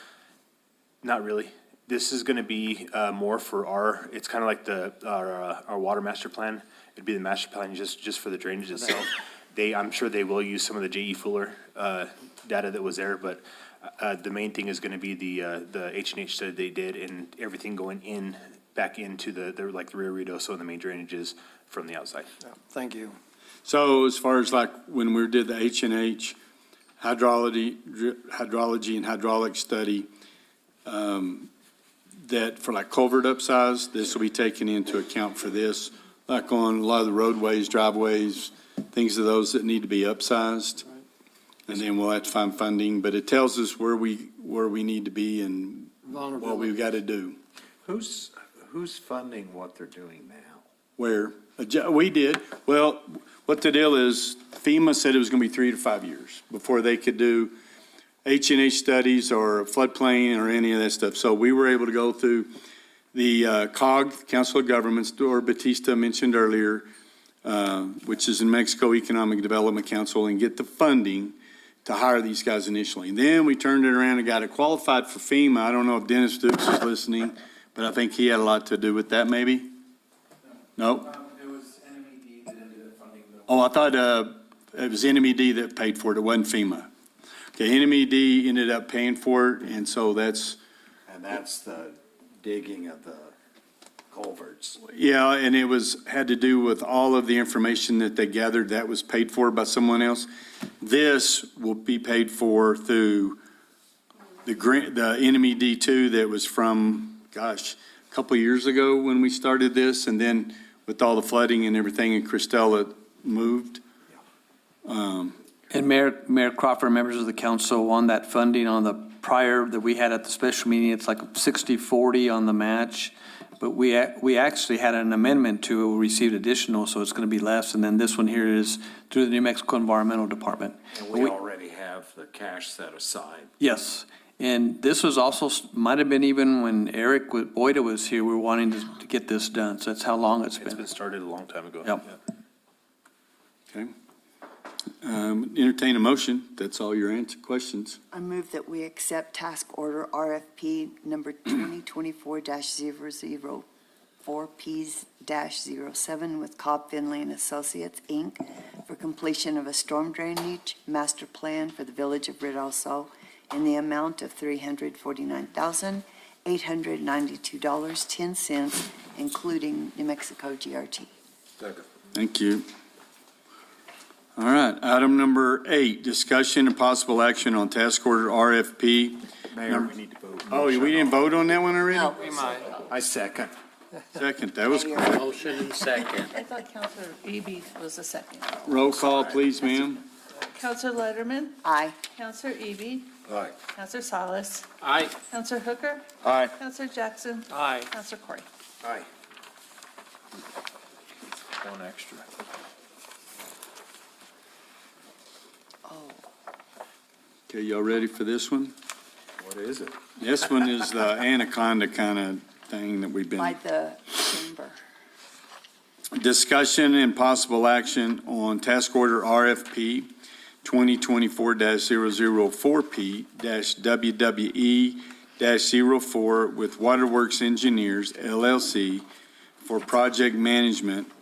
S22: not really. This is going to be more for it's kind of like our water master plan. It'd be the master plan just for the drainage itself. I'm sure they will use some of the J.E. Fuller data that was there, but the main thing is going to be the H&H study they did and everything going back into the rear Ruidoso and the main drainages from the outside.
S2: Thank you.
S1: So as far as like when we did the H&H hydrology and hydraulic study, that for like culvert upsize, this will be taken into account for this, like on a lot of the roadways, driveways, things of those that need to be upsized. And then we'll have to find funding, but it tells us where we need to be and what we've got to do.
S3: Who's funding what they're doing now?
S1: Where? We did. Well, what the deal is, FEMA said it was going to be 3 to 5 years before they could do H&H studies or floodplain or any of that stuff. So we were able to go through the COG, Council of Governments, Dor Batista mentioned earlier, which is in Mexico Economic Development Council, and get the funding to hire these guys initially. And then we turned it around and got it qualified for FEMA. I don't know if Dennis Dukes is listening, but I think he had a lot to do with that, maybe? No?
S13: It was NMED that ended up funding the.
S1: Oh, I thought it was NMED that paid for it. It wasn't FEMA. Okay, NMED ended up paying for it, and so that's.
S3: And that's the digging of the culverts.
S1: Yeah, and it had to do with all of the information that they gathered that was paid for by someone else. This will be paid for through the grant, the NMED two that was from, a couple of years ago when we started this, and then with all the flooding and everything, and Christella moved.
S10: And Mayor Crawford, members of the council, on that funding on the prior that we had at the special meeting, it's like 60-40 on the match. But we actually had an amendment to receive additional, so it's going to be less. And then this one here is through the New Mexico Environmental Department.
S3: And we already have the cash set aside.
S10: Yes. And this was also, might have been even when Eric Boyda was here, we were wanting to get this done. So that's how long it's been.
S22: It's been started a long time ago.
S10: Yep.
S1: Okay. Entertain a motion. That's all your questions.
S4: I move that we accept task order RFP number 2024-004Ps-07 with Cobb Finley and Associates, Inc. for completion of a storm drainage master plan for the village of Ruidoso in the amount of $349,892.10, including New Mexico GRT.
S17: Second.
S1: Thank you. All right, item number 8, discussion and possible action on task order RFP.
S3: Mayor, we need to vote.
S1: Oh, we didn't vote on that one already?
S4: No,
S3: I second.
S1: Second, that was quick.
S6: Motion and second.
S5: I thought Counselor Eby was the second.
S1: Roll call, please, ma'am.
S5: Counselor Letterman,
S4: aye.
S5: Counselor Eby,
S17: Aye.
S5: Counselor Salas,
S6: Aye.
S5: Counselor Hooker,
S1: Aye.
S5: Counselor Jackson,
S2: Aye.
S5: Counselor Corey.
S3: Aye.
S12: One extra.
S1: Okay, y'all ready for this one?
S3: What is it?
S1: This one is the anaconda kind of thing that we've
S4: By
S1: been,
S4: the chamber.
S1: discussion and possible action on task order RFP 2024-004P-WWE-04 with Waterworks Engineers LLC for project management,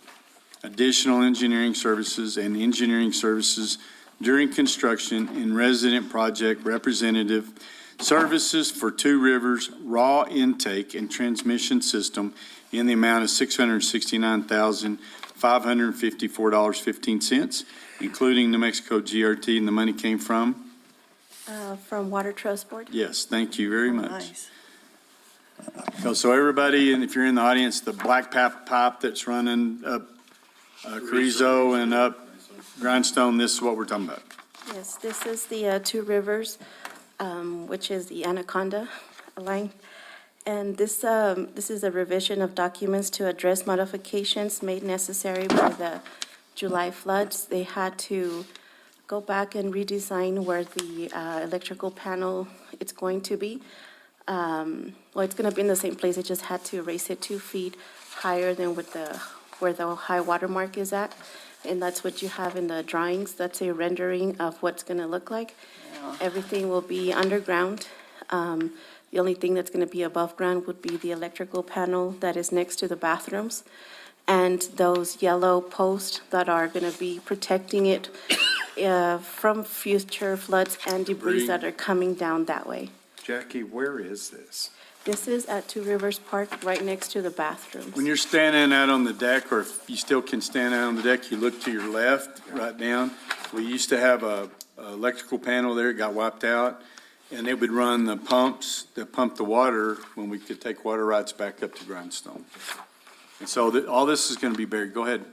S1: additional engineering services and engineering services during construction and resident project representative services for Two Rivers raw intake and transmission system in the amount of $669,554.15, including New Mexico GRT, and the money came from?
S14: From Water Trust Board.
S1: Yes, thank you very much.
S4: Nice.
S1: So everybody, and if you're in the audience, the black pipe that's running up Carrizo and up Grindstone, this is what we're talking about.
S14: Yes, this is the Two Rivers, which is the Anaconda line. And this is a revision of documents to address modifications made necessary by the July floods. They had to go back and redesign where the electrical panel it's going to be. Well, it's going to be in the same place. It just had to raise it 2 feet higher than where the high water mark is at. And that's what you have in the drawings. That's a rendering of what's going to look like. Everything will be underground. The only thing that's going to be above ground would be the electrical panel that is next to the bathrooms and those yellow posts that are going to be protecting it from future floods and debris that are coming down that way.
S3: Jackie, where is this?
S14: This is at Two Rivers Park, right next to the bathrooms.
S1: When you're standing out on the deck, or if you still can stand out on the deck, you look to your left, right down. We used to have a electrical panel there, it got wiped out, and it would run the pumps that pump the water when we could take water rights back up to Grindstone. And so all this is going to be buried. Go ahead.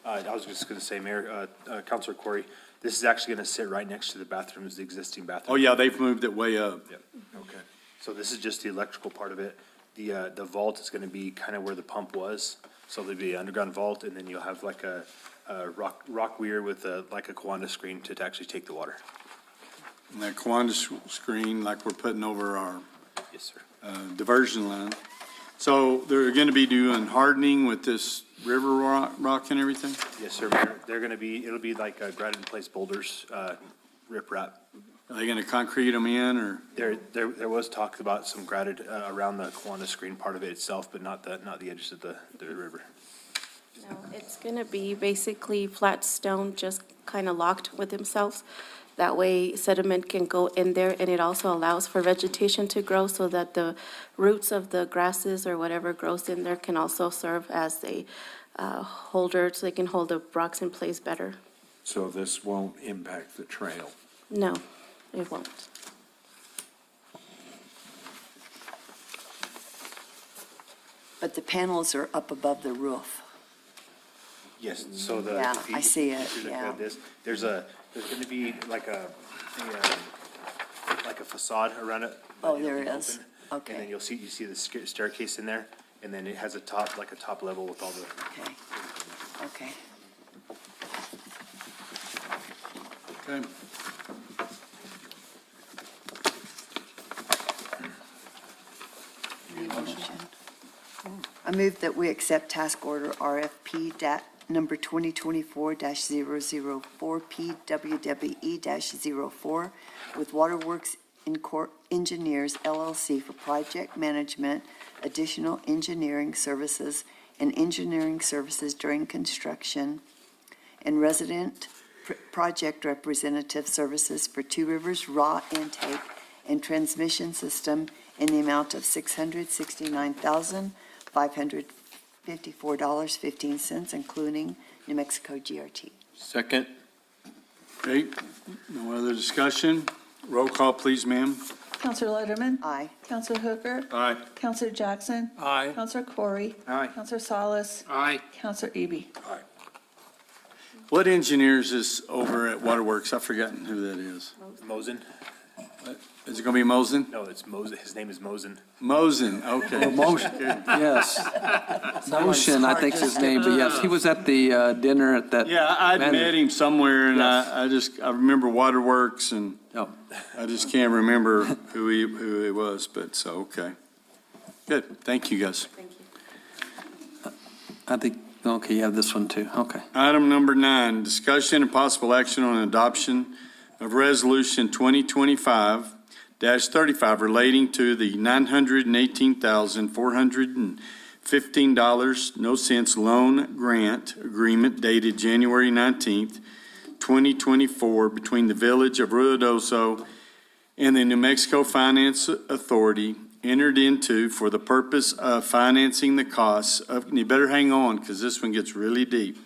S22: I was just going to say, Mayor, Counselor Corey, this is actually going to sit right next to the bathrooms, the existing bathroom.
S1: Oh, yeah, they've moved it way up.
S22: Yep, okay. So this is just the electrical part of it. The vault is going to be kind of where the pump was. So there'll be an underground vault, and then you'll have like a rock weir with like a Kiwanis screen to actually take the water.
S1: And that Kiwanis screen, like we're putting over our
S22: Yes, sir.
S1: diversion line. So they're going to be doing hardening with this river rock and everything?
S22: Yes, sir, Mayor. They're going to be, it'll be like granite in place boulders, riprap.
S1: Are they going to concrete them in, or?
S22: There was talk about some granite around the Kiwanis screen part of it itself, but not the edges of the river.
S14: No, it's going to be basically flat stone, just kind of locked with themselves. That way sediment can go in there, and it also allows for vegetation to grow so that the roots of the grasses or whatever grows in there can also serve as a holder, so they can hold the rocks in place better.
S3: So this won't impact the trail?
S14: No, it won't.
S4: But the panels are up above the roof.
S22: Yes, so the.
S4: Yeah, I see it,
S22: if you look
S4: yeah.
S22: at this, there's going to be like a facade around it. but
S4: Oh,
S22: it'll
S4: there
S22: be
S4: is.
S22: open.
S4: Okay.
S22: And then you see the staircase in there, and then it has a top level with all the.
S4: Okay.
S1: Okay.
S4: I move that we accept task order RFP number 2024-004PWWE-04 with Waterworks Engineers LLC for project management, additional engineering services, and engineering services during construction, and resident project representative services for Two Rivers raw intake and transmission system in the amount of $669,554.15, including New Mexico GRT.
S6: Second.
S1: Okay, no other discussion? Roll call, please, ma'am.
S5: Counselor Letterman?
S4: Aye.
S5: Counselor Hooker?
S1: Aye.
S5: Counselor Jackson?
S2: Aye.
S5: Counselor Corey?
S3: Aye.
S5: Counselor Salas?
S6: Aye.
S5: Counselor Eby?
S1: What engineers is over at Waterworks? I've forgotten who that is.
S22: Mosen?
S1: Is it going to be Mosen?
S22: No, it's Mosen. His name is Mosen.
S1: Mosen, okay.
S10: Motion, yes. Motion, I think's his name, but yes, he was at the dinner at that.
S1: Yeah, I'd met him somewhere, and
S10: Yes.
S1: I remember Waterworks, and
S10: Yep.
S1: I just can't remember who he was, but, so, okay. Good, thank you, guys.
S14: Thank you.
S10: I think, okay, you have this one too, okay.
S1: Item number 9, discussion and possible action on adoption of Resolution 2025-35 relating to the $918,415.00 loan grant agreement dated January 19th, 2024 between the Village of Ruidoso and the New Mexico Finance Authority entered into for the purpose of financing the costs of, you better hang on because this one gets really deep,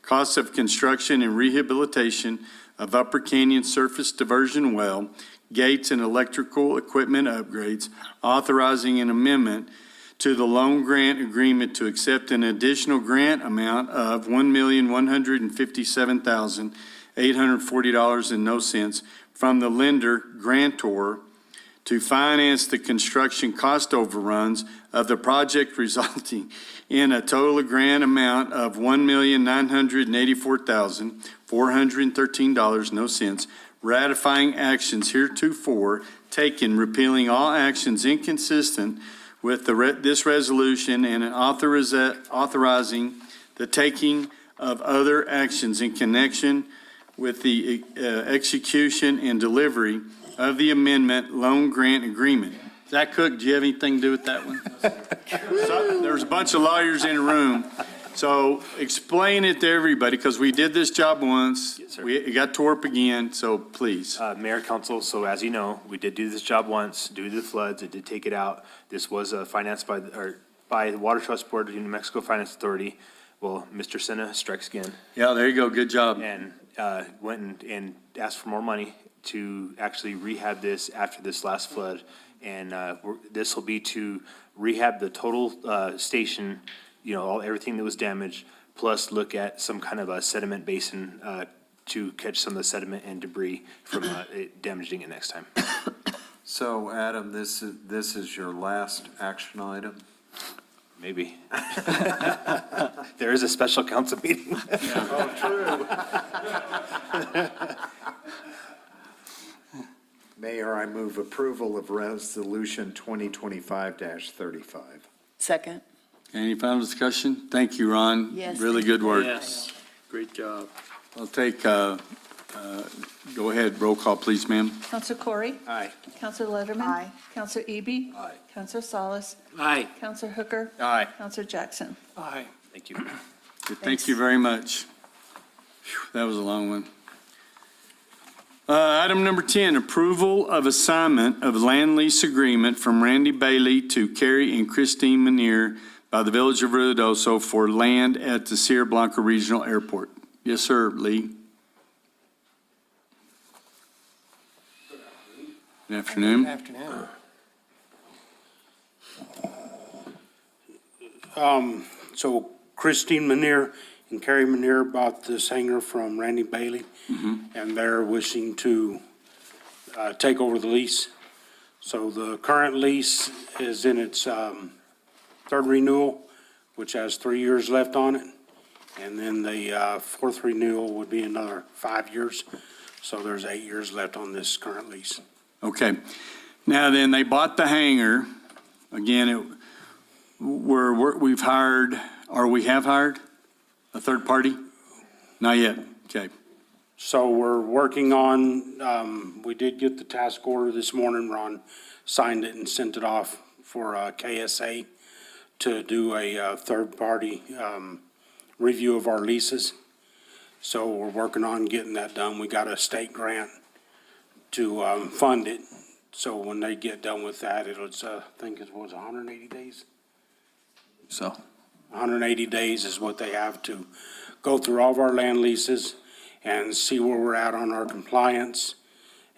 S1: costs of construction and rehabilitation of Upper Canyon Surface Diversion Well, gates and electrical equipment upgrades, authorizing an amendment to the loan grant agreement to accept an additional grant amount of $1,157,840.00 from the lender grantor to finance the construction cost overruns of the project, resulting in a total grant amount of $1,984,413.00, ratifying actions heretofore taken, repealing all actions inconsistent with this resolution, and authorizing the taking of other actions in connection with the execution and delivery of the amendment loan grant agreement. Zach Cook, do you have anything to do with that one? So, there's a bunch of lawyers in the room, so explain it to everybody, because we did this job once.
S22: Yes, sir.
S1: It got tore up again, so please.
S22: Mayor, council, so as you know, we did do this job once due to the floods. It did take it out. This was financed by the Water Trust Board of the New Mexico Finance Authority. Well, Mr. Senna strikes again.
S1: Yeah, there you go, good job.
S22: And went and asked for more money to actually rehab this after this last flood. And this will be to rehab the total station, everything that was damaged, plus look at some kind of a sediment basin to catch some of the sediment and debris from it damaging it next time.
S3: So, Adam, this is your last action item?
S22: Maybe. There is a special council meeting.
S3: Mayor, I move approval of Resolution 2025-35.
S4: Second?
S1: Any final discussion? Thank you, Ron.
S4: Yes,
S1: Really
S4: thank
S1: good work.
S6: Yes, great job.
S1: I'll take, go ahead, roll call, please, ma'am.
S5: Counselor Corey?
S22: Aye.
S5: Counselor Letterman?
S4: Aye.
S5: Counselor Eby?
S17: Aye.
S5: Counselor Salas?
S6: Aye.
S5: Counselor Hooker?
S12: Aye.
S5: Counselor Jackson?
S2: Aye.
S22: Thank you.
S1: Good, thank you very much. Phew, that was a long one. Item number 10, approval of assignment of land lease agreement from Randy Bailey to Carrie and Christine Manier by the Village of Ruidoso for land at the Sierra Blanca Regional Airport. Yes, sir, Lee. Good afternoon.
S2: Good afternoon.
S16: So Christine Manier and Carrie Manier bought this hangar from Randy Bailey, and they're wishing to take over the lease. So the current lease is in its third renewal, which has 3 years left on it. And then the fourth renewal would be another 5 years. So there's 8 years left on this current lease.
S1: Okay. Now then, they bought the hangar. Again, we've hired, or we have hired a third party? Not yet. Okay.
S16: So we're working on, we did get the task order this morning. Ron signed it and sent it off for KSA to do a third-party review of our leases. So we're working on getting that done. We got a state grant to fund it. So when they get done with that, it's, I think it was 180 days.
S10: So,
S16: 180 days is what they have to go through all of our land leases and see where we're at on our compliance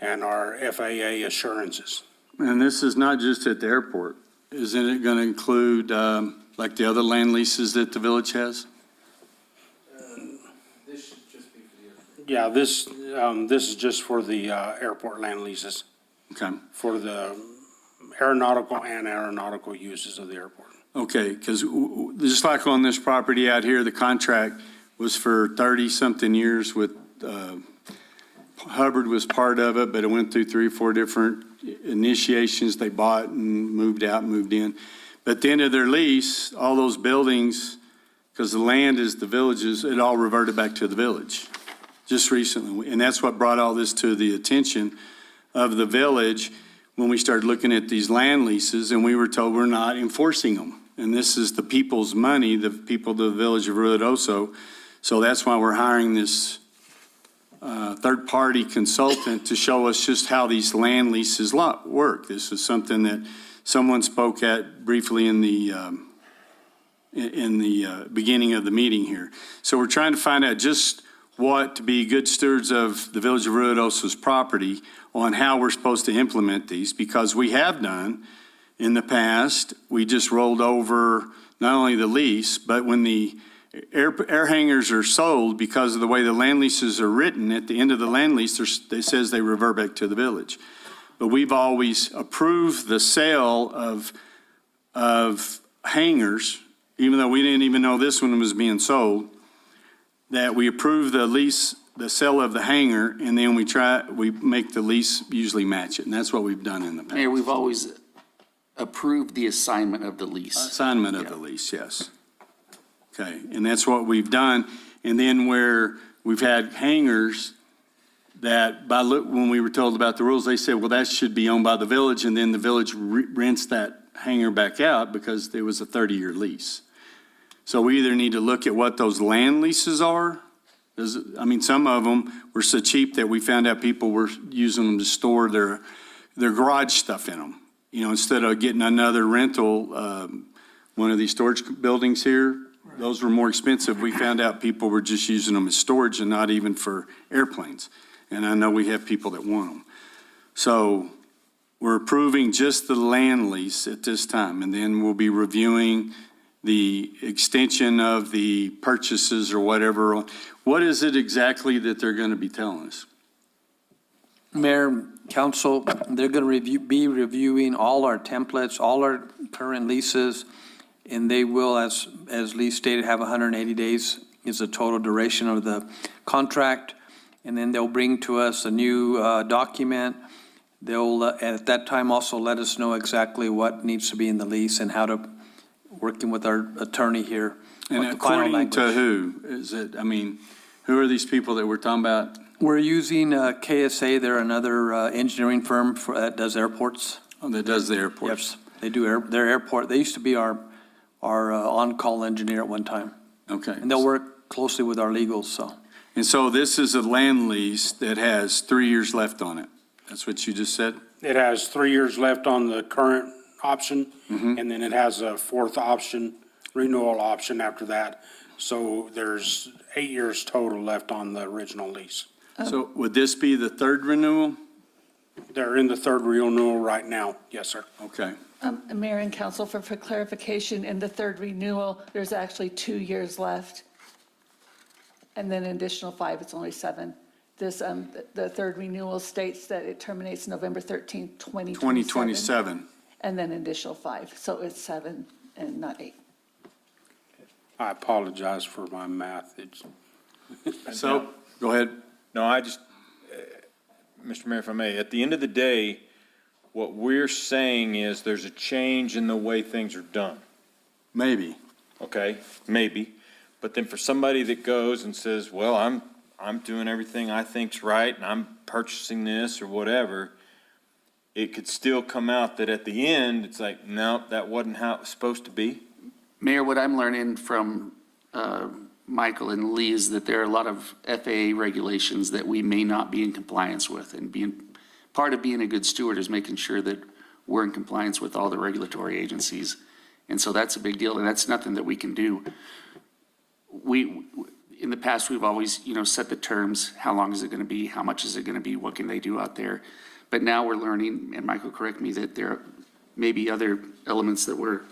S16: and our FAA assurances.
S1: And this is not just at the airport. Isn't it going to include, like the other land leases that the village has?
S16: This should just be for the airport. Yeah, this is just for the airport land leases,
S1: Okay.
S16: for the aeronautical uses of the airport.
S1: Okay, because just like on this property out here, the contract was for 30-something years with, Hubbard was part of it, but it went through 3 or 4 different initiations. They bought and moved out and moved in. But at the end of their lease, all those buildings, because the land is the village's, it all reverted back to the village just recently. And that's what brought all this to the attention of the village when we started looking at these land leases, and we were told we're not enforcing them. And this is the people's money, the people of the village of Ruidoso. So that's why we're hiring this third-party consultant to show us just how these land leases work. This is something that someone spoke at briefly in the beginning of the meeting here. So we're trying to find out just what to be good stewards of the village of Ruidoso's property on how we're supposed to implement these, because we have done in the past. We just rolled over not only the lease, but when the air hangars are sold, because of the way the land leases are written, at the end of the land lease, it says they revert back to the village. But we've always approved the sale of hangars, even though we didn't even know this one was being sold, that we approve the lease, the sale of the hangar, and then we make the lease usually match it. And that's what we've done in the past.
S18: Mayor, we've always approved the assignment of the lease.
S1: Assignment of the lease, yes. Okay, and that's what we've done. And then where we've had hangars that when we were told about the rules, they said, well, that should be owned by the village, and then the village rents that hangar back out because there was a 30-year lease. So we either need to look at what those land leases are. I mean, some of them were so cheap that we found out people were using them to store their garage stuff in them. You know, instead of getting another rental, one of these storage buildings here, those were more expensive. We found out people were just using them as storage and not even for airplanes. And I know we have people that want them. So we're approving just the land lease at this time, and then we'll be reviewing the extension of the purchases or whatever. What is it exactly that they're going to be telling us?
S10: Mayor, council, they're going to be reviewing all our templates, all our current leases, and they will, as Lee stated, have 180 days is the total duration of the contract. And then they'll bring to us a new document. They'll, at that time, also let us know exactly what needs to be in the lease and how to, working with our attorney here.
S1: And according to who? Is it, I mean, who are these people that we're talking about?
S10: We're using KSA. They're another engineering firm that does airports.
S1: Oh, that does the airports?
S10: Yes, they do their airport. They used to be our on-call engineer at one time.
S1: Okay.
S10: And they'll work closely with our legals, so.
S1: And so this is a land lease that has 3 years left on it. That's what you just said?
S16: It has 3 years left on the current option, and then it has a 4th option, renewal option after that. So there's 8 years total left on the original lease.
S1: So would this be the 3rd renewal?
S16: They're in the 3rd renewal right now. Yes, sir.
S1: Okay.
S5: Mayor and council, for clarification, in the 3rd renewal, there's actually 2 years left. And then an additional 5, it's only 7. This, the 3rd renewal states that it terminates November 13th, 2027.
S1: 2027.
S5: And then additional 5, so it's 7 and not 8.
S16: I apologize for my math.
S1: So, go ahead.
S12: No, I just, Mr. Mayor, if I may, at the end of the day, what we're saying is there's a change in the way things are done.
S1: Maybe.
S12: Okay, maybe. But then for somebody that goes and says, well, I'm doing everything I think's right and I'm purchasing this or whatever, it could still come out that at the end, it's like, no, that wasn't how it was supposed to be.
S18: Mayor, what I'm learning from Michael and Lee is that there are a lot of FAA regulations that we may not be in compliance with. And part of being a good steward is making sure that we're in compliance with all the regulatory agencies. And so that's a big deal, and that's nothing that we can do. in the past, we've always, set the terms. How long is it going to be? How much is it going to be? What can they do out there? But now we're learning, and Michael, correct me, that there may be other elements that we're.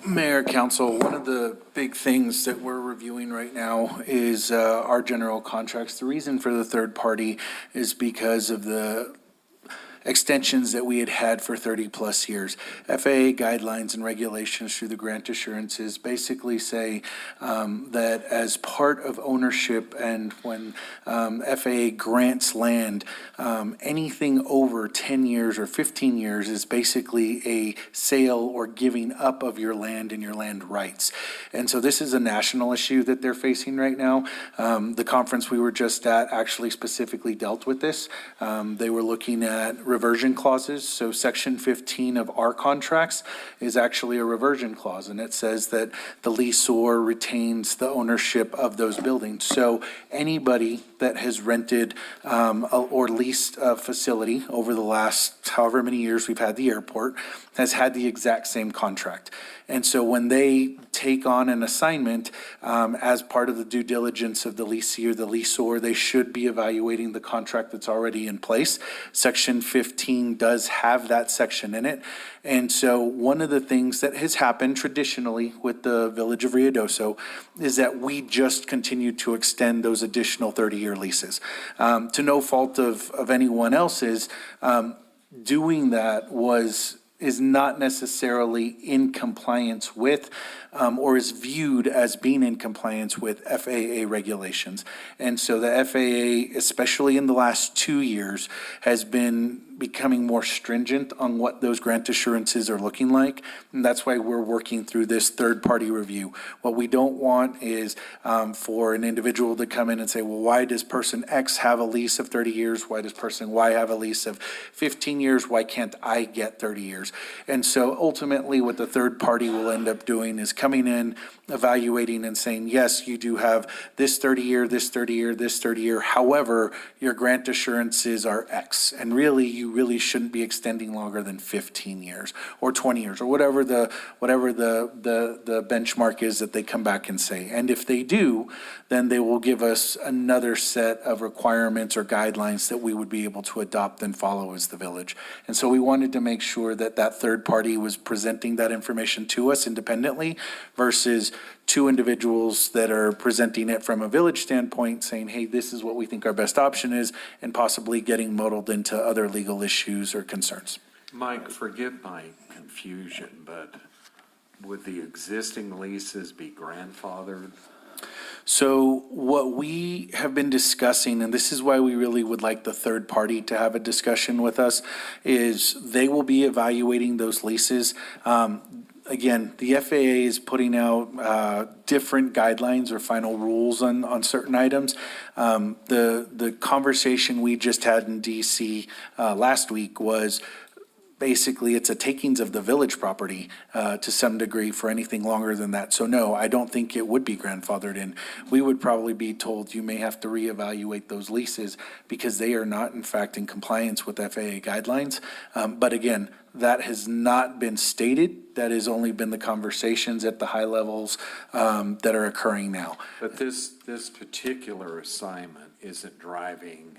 S7: Mayor, Council, one of the big things that we're reviewing right now is our general contracts. The reason for the third party is because of the extensions that we had had for 30-plus years. FAA guidelines and regulations through the grant assurances basically say that as part of ownership and when FAA grants land, anything over 10 years or 15 years is basically a sale or giving up of your land and your land rights. And so this is a national issue that they're facing right now. The conference we were just at actually specifically dealt with this. They were looking at reversion clauses. So Section 15 of our contracts is actually a reversion clause, and it says that the leaseor retains the ownership of those buildings. So anybody that has rented or leased a facility over the last however many years we've had the airport has had the exact same contract. And so when they take on an assignment as part of the due diligence of the leasee or the leaseor, they should be evaluating the contract that's already in place. Section 15 does have that section in it. And so one of the things that has happened traditionally with the Village of Ruidoso is that we just continue to extend those additional 30-year leases. To no fault of anyone else's, doing that is not necessarily in compliance with or is viewed as being in compliance with FAA regulations. And so the FAA, especially in the last 2 years, has been becoming more stringent on what those grant assurances are looking like. And that's why we're working through this third-party review. What we don't want is for an individual to come in and say, well, why does person X have a lease of 30 years? Why does person Y have a lease of 15 years? Why can't I get 30 years? And so ultimately what the third party will end up doing is coming in, evaluating and saying, yes, you do have this 30-year, this 30-year, this 30-year. However, your grant assurances are X. And really, you really shouldn't be extending longer than 15 years or 20 years or whatever the benchmark is that they come back and say. And if they do, then they will give us another set of requirements or guidelines that we would be able to adopt and follow as the village. And so we wanted to make sure that that third party was presenting that information to us independently versus two individuals that are presenting it from a village standpoint, saying, hey, this is what we think our best option is, and possibly getting muddled into other legal issues or concerns.
S3: Mike, forgive my confusion, but would the existing leases be grandfathered?
S7: So what we have been discussing, and this is why we really would like the third party to have a discussion with us, is they will be evaluating those leases. Again, the FAA is putting out different guidelines or final rules on certain items. The conversation we just had in DC last week was basically it's a takings of the village property to some degree for anything longer than that. So no, I don't think it would be grandfathered in. We would probably be told you may have to reevaluate those leases because they are not in fact in compliance with FAA guidelines. But again, that has not been stated. That has only been the conversations at the high levels that are occurring now.
S3: But this particular assignment isn't driving.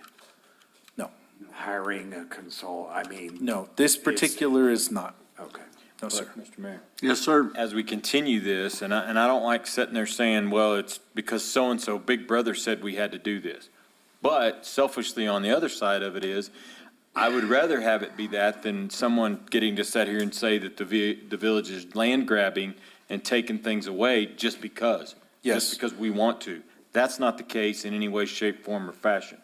S7: No.
S3: Hiring a consultant,
S7: No, this particular is not.
S3: Okay.
S7: No, sir.
S12: Mr. Mayor.
S1: Yes, sir.
S12: As we continue this, and I don't like sitting there saying, well, it's because so-and-so, Big Brother said we had to do this. But selfishly, on the other side of it is, I would rather have it be that than someone getting to sit here and say that the village is land grabbing and taking things away just because.
S7: Yes.
S12: Just because we want to. That's not the case in any way, shape, form, or fashion.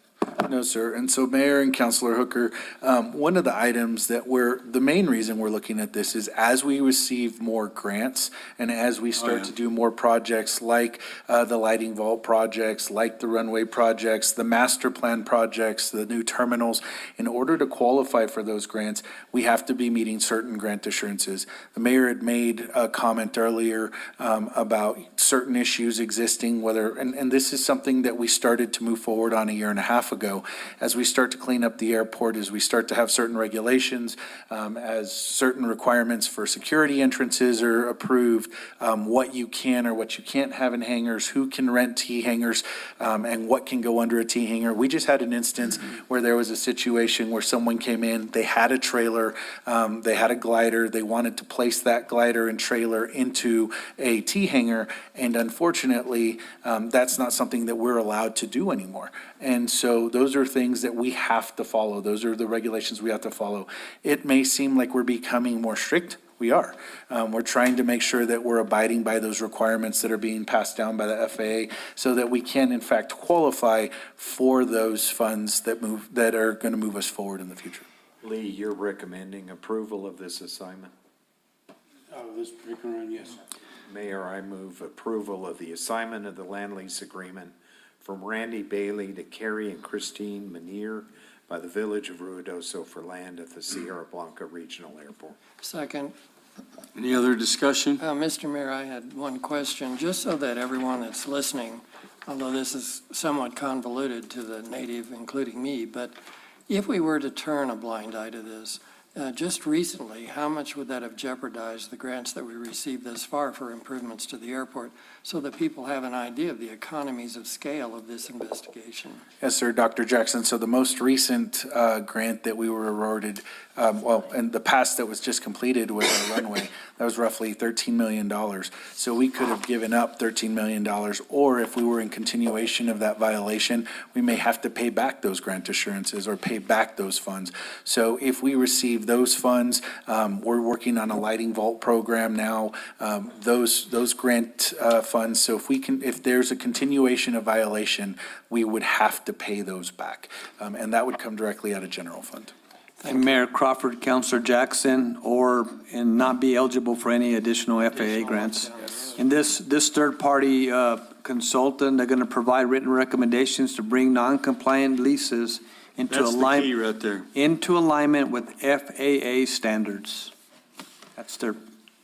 S7: No, sir. And so Mayor and Councilor Hooker, one of the items that the main reason we're looking at this is as we receive more grants and as we start to do more projects like the lighting vault projects, like the runway projects, the master plan projects, the new terminals, in order to qualify for those grants, we have to be meeting certain grant assurances. The mayor had made a comment earlier about certain issues existing, and this is something that we started to move forward on a year and a half half ago, as we start to clean up the airport, as we start to have certain regulations, as certain requirements for security entrances are approved, what you can or what you can't have in hangars, who can rent T hangars, and what can go under a T hanger. We just had an instance where there was a situation where someone came in, they had a trailer, they had a glider, they wanted to place that glider and trailer into a T hanger, and unfortunately, that's not something that we're allowed to do anymore. And so those are things that we have to follow. Those are the regulations we have to follow. It may seem like we're becoming more strict. We are. We're trying to make sure that we're abiding by those requirements that are being passed down by the FAA so that we can in fact qualify for those funds that are going to move us forward in the future.
S3: Lee, you're recommending approval of this assignment?
S16: This particular one, yes.
S3: Mayor, I move approval of the assignment of the land lease agreement from Randy Bailey to Carrie and Christine Manier by the Village of Ruidoso for land at the Sierra Blanca Regional Airport.
S2: Second.
S1: Any other discussion?
S2: Mr. Mayor, I had one question, just so that everyone that's listening, although this is somewhat convoluted to the native, including me, but if we were to turn a blind eye to this, just recently, how much would that have jeopardized the grants that we received thus far for improvements to the airport, so that people have an idea of the economies of scale of this investigation?
S7: Yes, sir, Dr. Jackson. So the most recent grant that we were awarded, and the past that was just completed with our runway, that was roughly $13 million. So we could have given up $13 million, or if we were in continuation of that violation, we may have to pay back those grant assurances or pay back those funds. So if we receive those funds, we're working on a lighting vault program now, those grant funds. So if there's a continuation of violation, we would have to pay those back. And that would come directly out of general fund.
S10: And Mayor Crawford, Councilor Jackson, and not be eligible for any additional FAA grants. And this third-party consultant, they're going to provide written recommendations to bring non-compliant leases into
S1: That's the key right there.
S10: into alignment with FAA standards. That's their.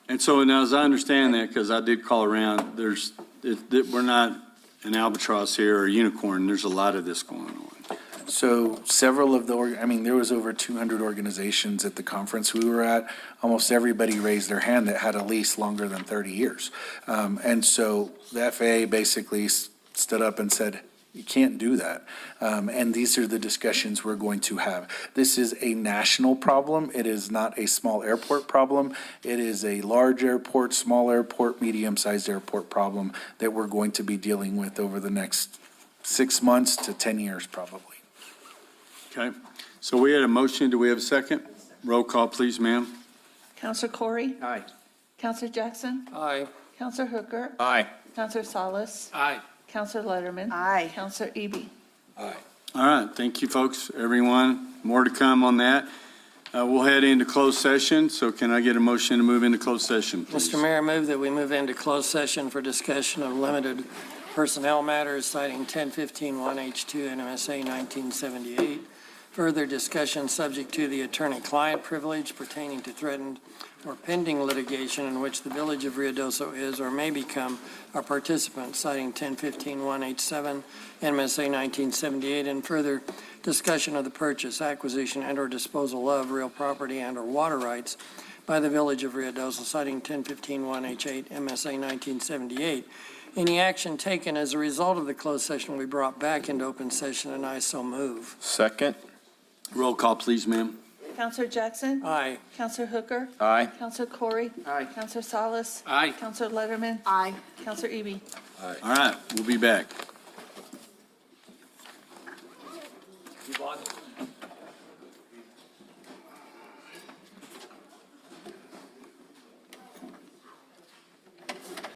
S1: And so now, as I understand that, because I did call around, we're not an albatross here or a unicorn. There's a lot of this going on.
S7: So several of there was over 200 organizations at the conference we were at. Almost everybody raised their hand that had a lease longer than 30 years. And so the FAA basically stood up and said, you can't do that. And these are the discussions we're going to have. This is a national problem. It is not a small airport problem. It is a large airport, small airport, medium-sized airport problem that we're going to be dealing with over the next 6 months to 10 years probably.
S1: Okay, so we had a motion. Do we have a second? Roll call, please, ma'am.
S5: Counselor Corey?
S3: Aye.
S5: Counselor Jackson?
S2: Aye.
S5: Counselor Hooker?
S12: Aye.
S5: Counselor Salas?
S6: Aye.
S5: Counselor Letterman?
S4: Aye.
S5: Counselor Eby?
S1: All right, thank you, folks, everyone. More to come on that. We'll head into closed session, so can I get a motion to move into closed session, please?
S2: Mr. Mayor, I move that we move into closed session for discussion of limited personnel matters citing 1015-1H2 NMSA 1978. Further discussion subject to the attorney-client privilege pertaining to threatened or pending litigation in which the Village of Ruidoso is or may become a participant, citing 1015-1H7 NMSA 1978, and further discussion of the purchase, acquisition, and/or disposal of real property and/or water rights by the Village of Ruidoso, citing 1015-1H8 MSA 1978. Any action taken as a result of the closed session will be brought back into open session, and I so move.
S12: Second.
S1: Roll call, please, ma'am.
S5: Counselor Jackson?
S2: Aye.
S5: Counselor Hooker?
S12: Aye.
S5: Counselor Corey?
S3: Aye.
S5: Counselor Salas?
S6: Aye.
S5: Counselor Letterman?
S4: Aye.
S5: Counselor Eby?
S1: All right, we'll be back.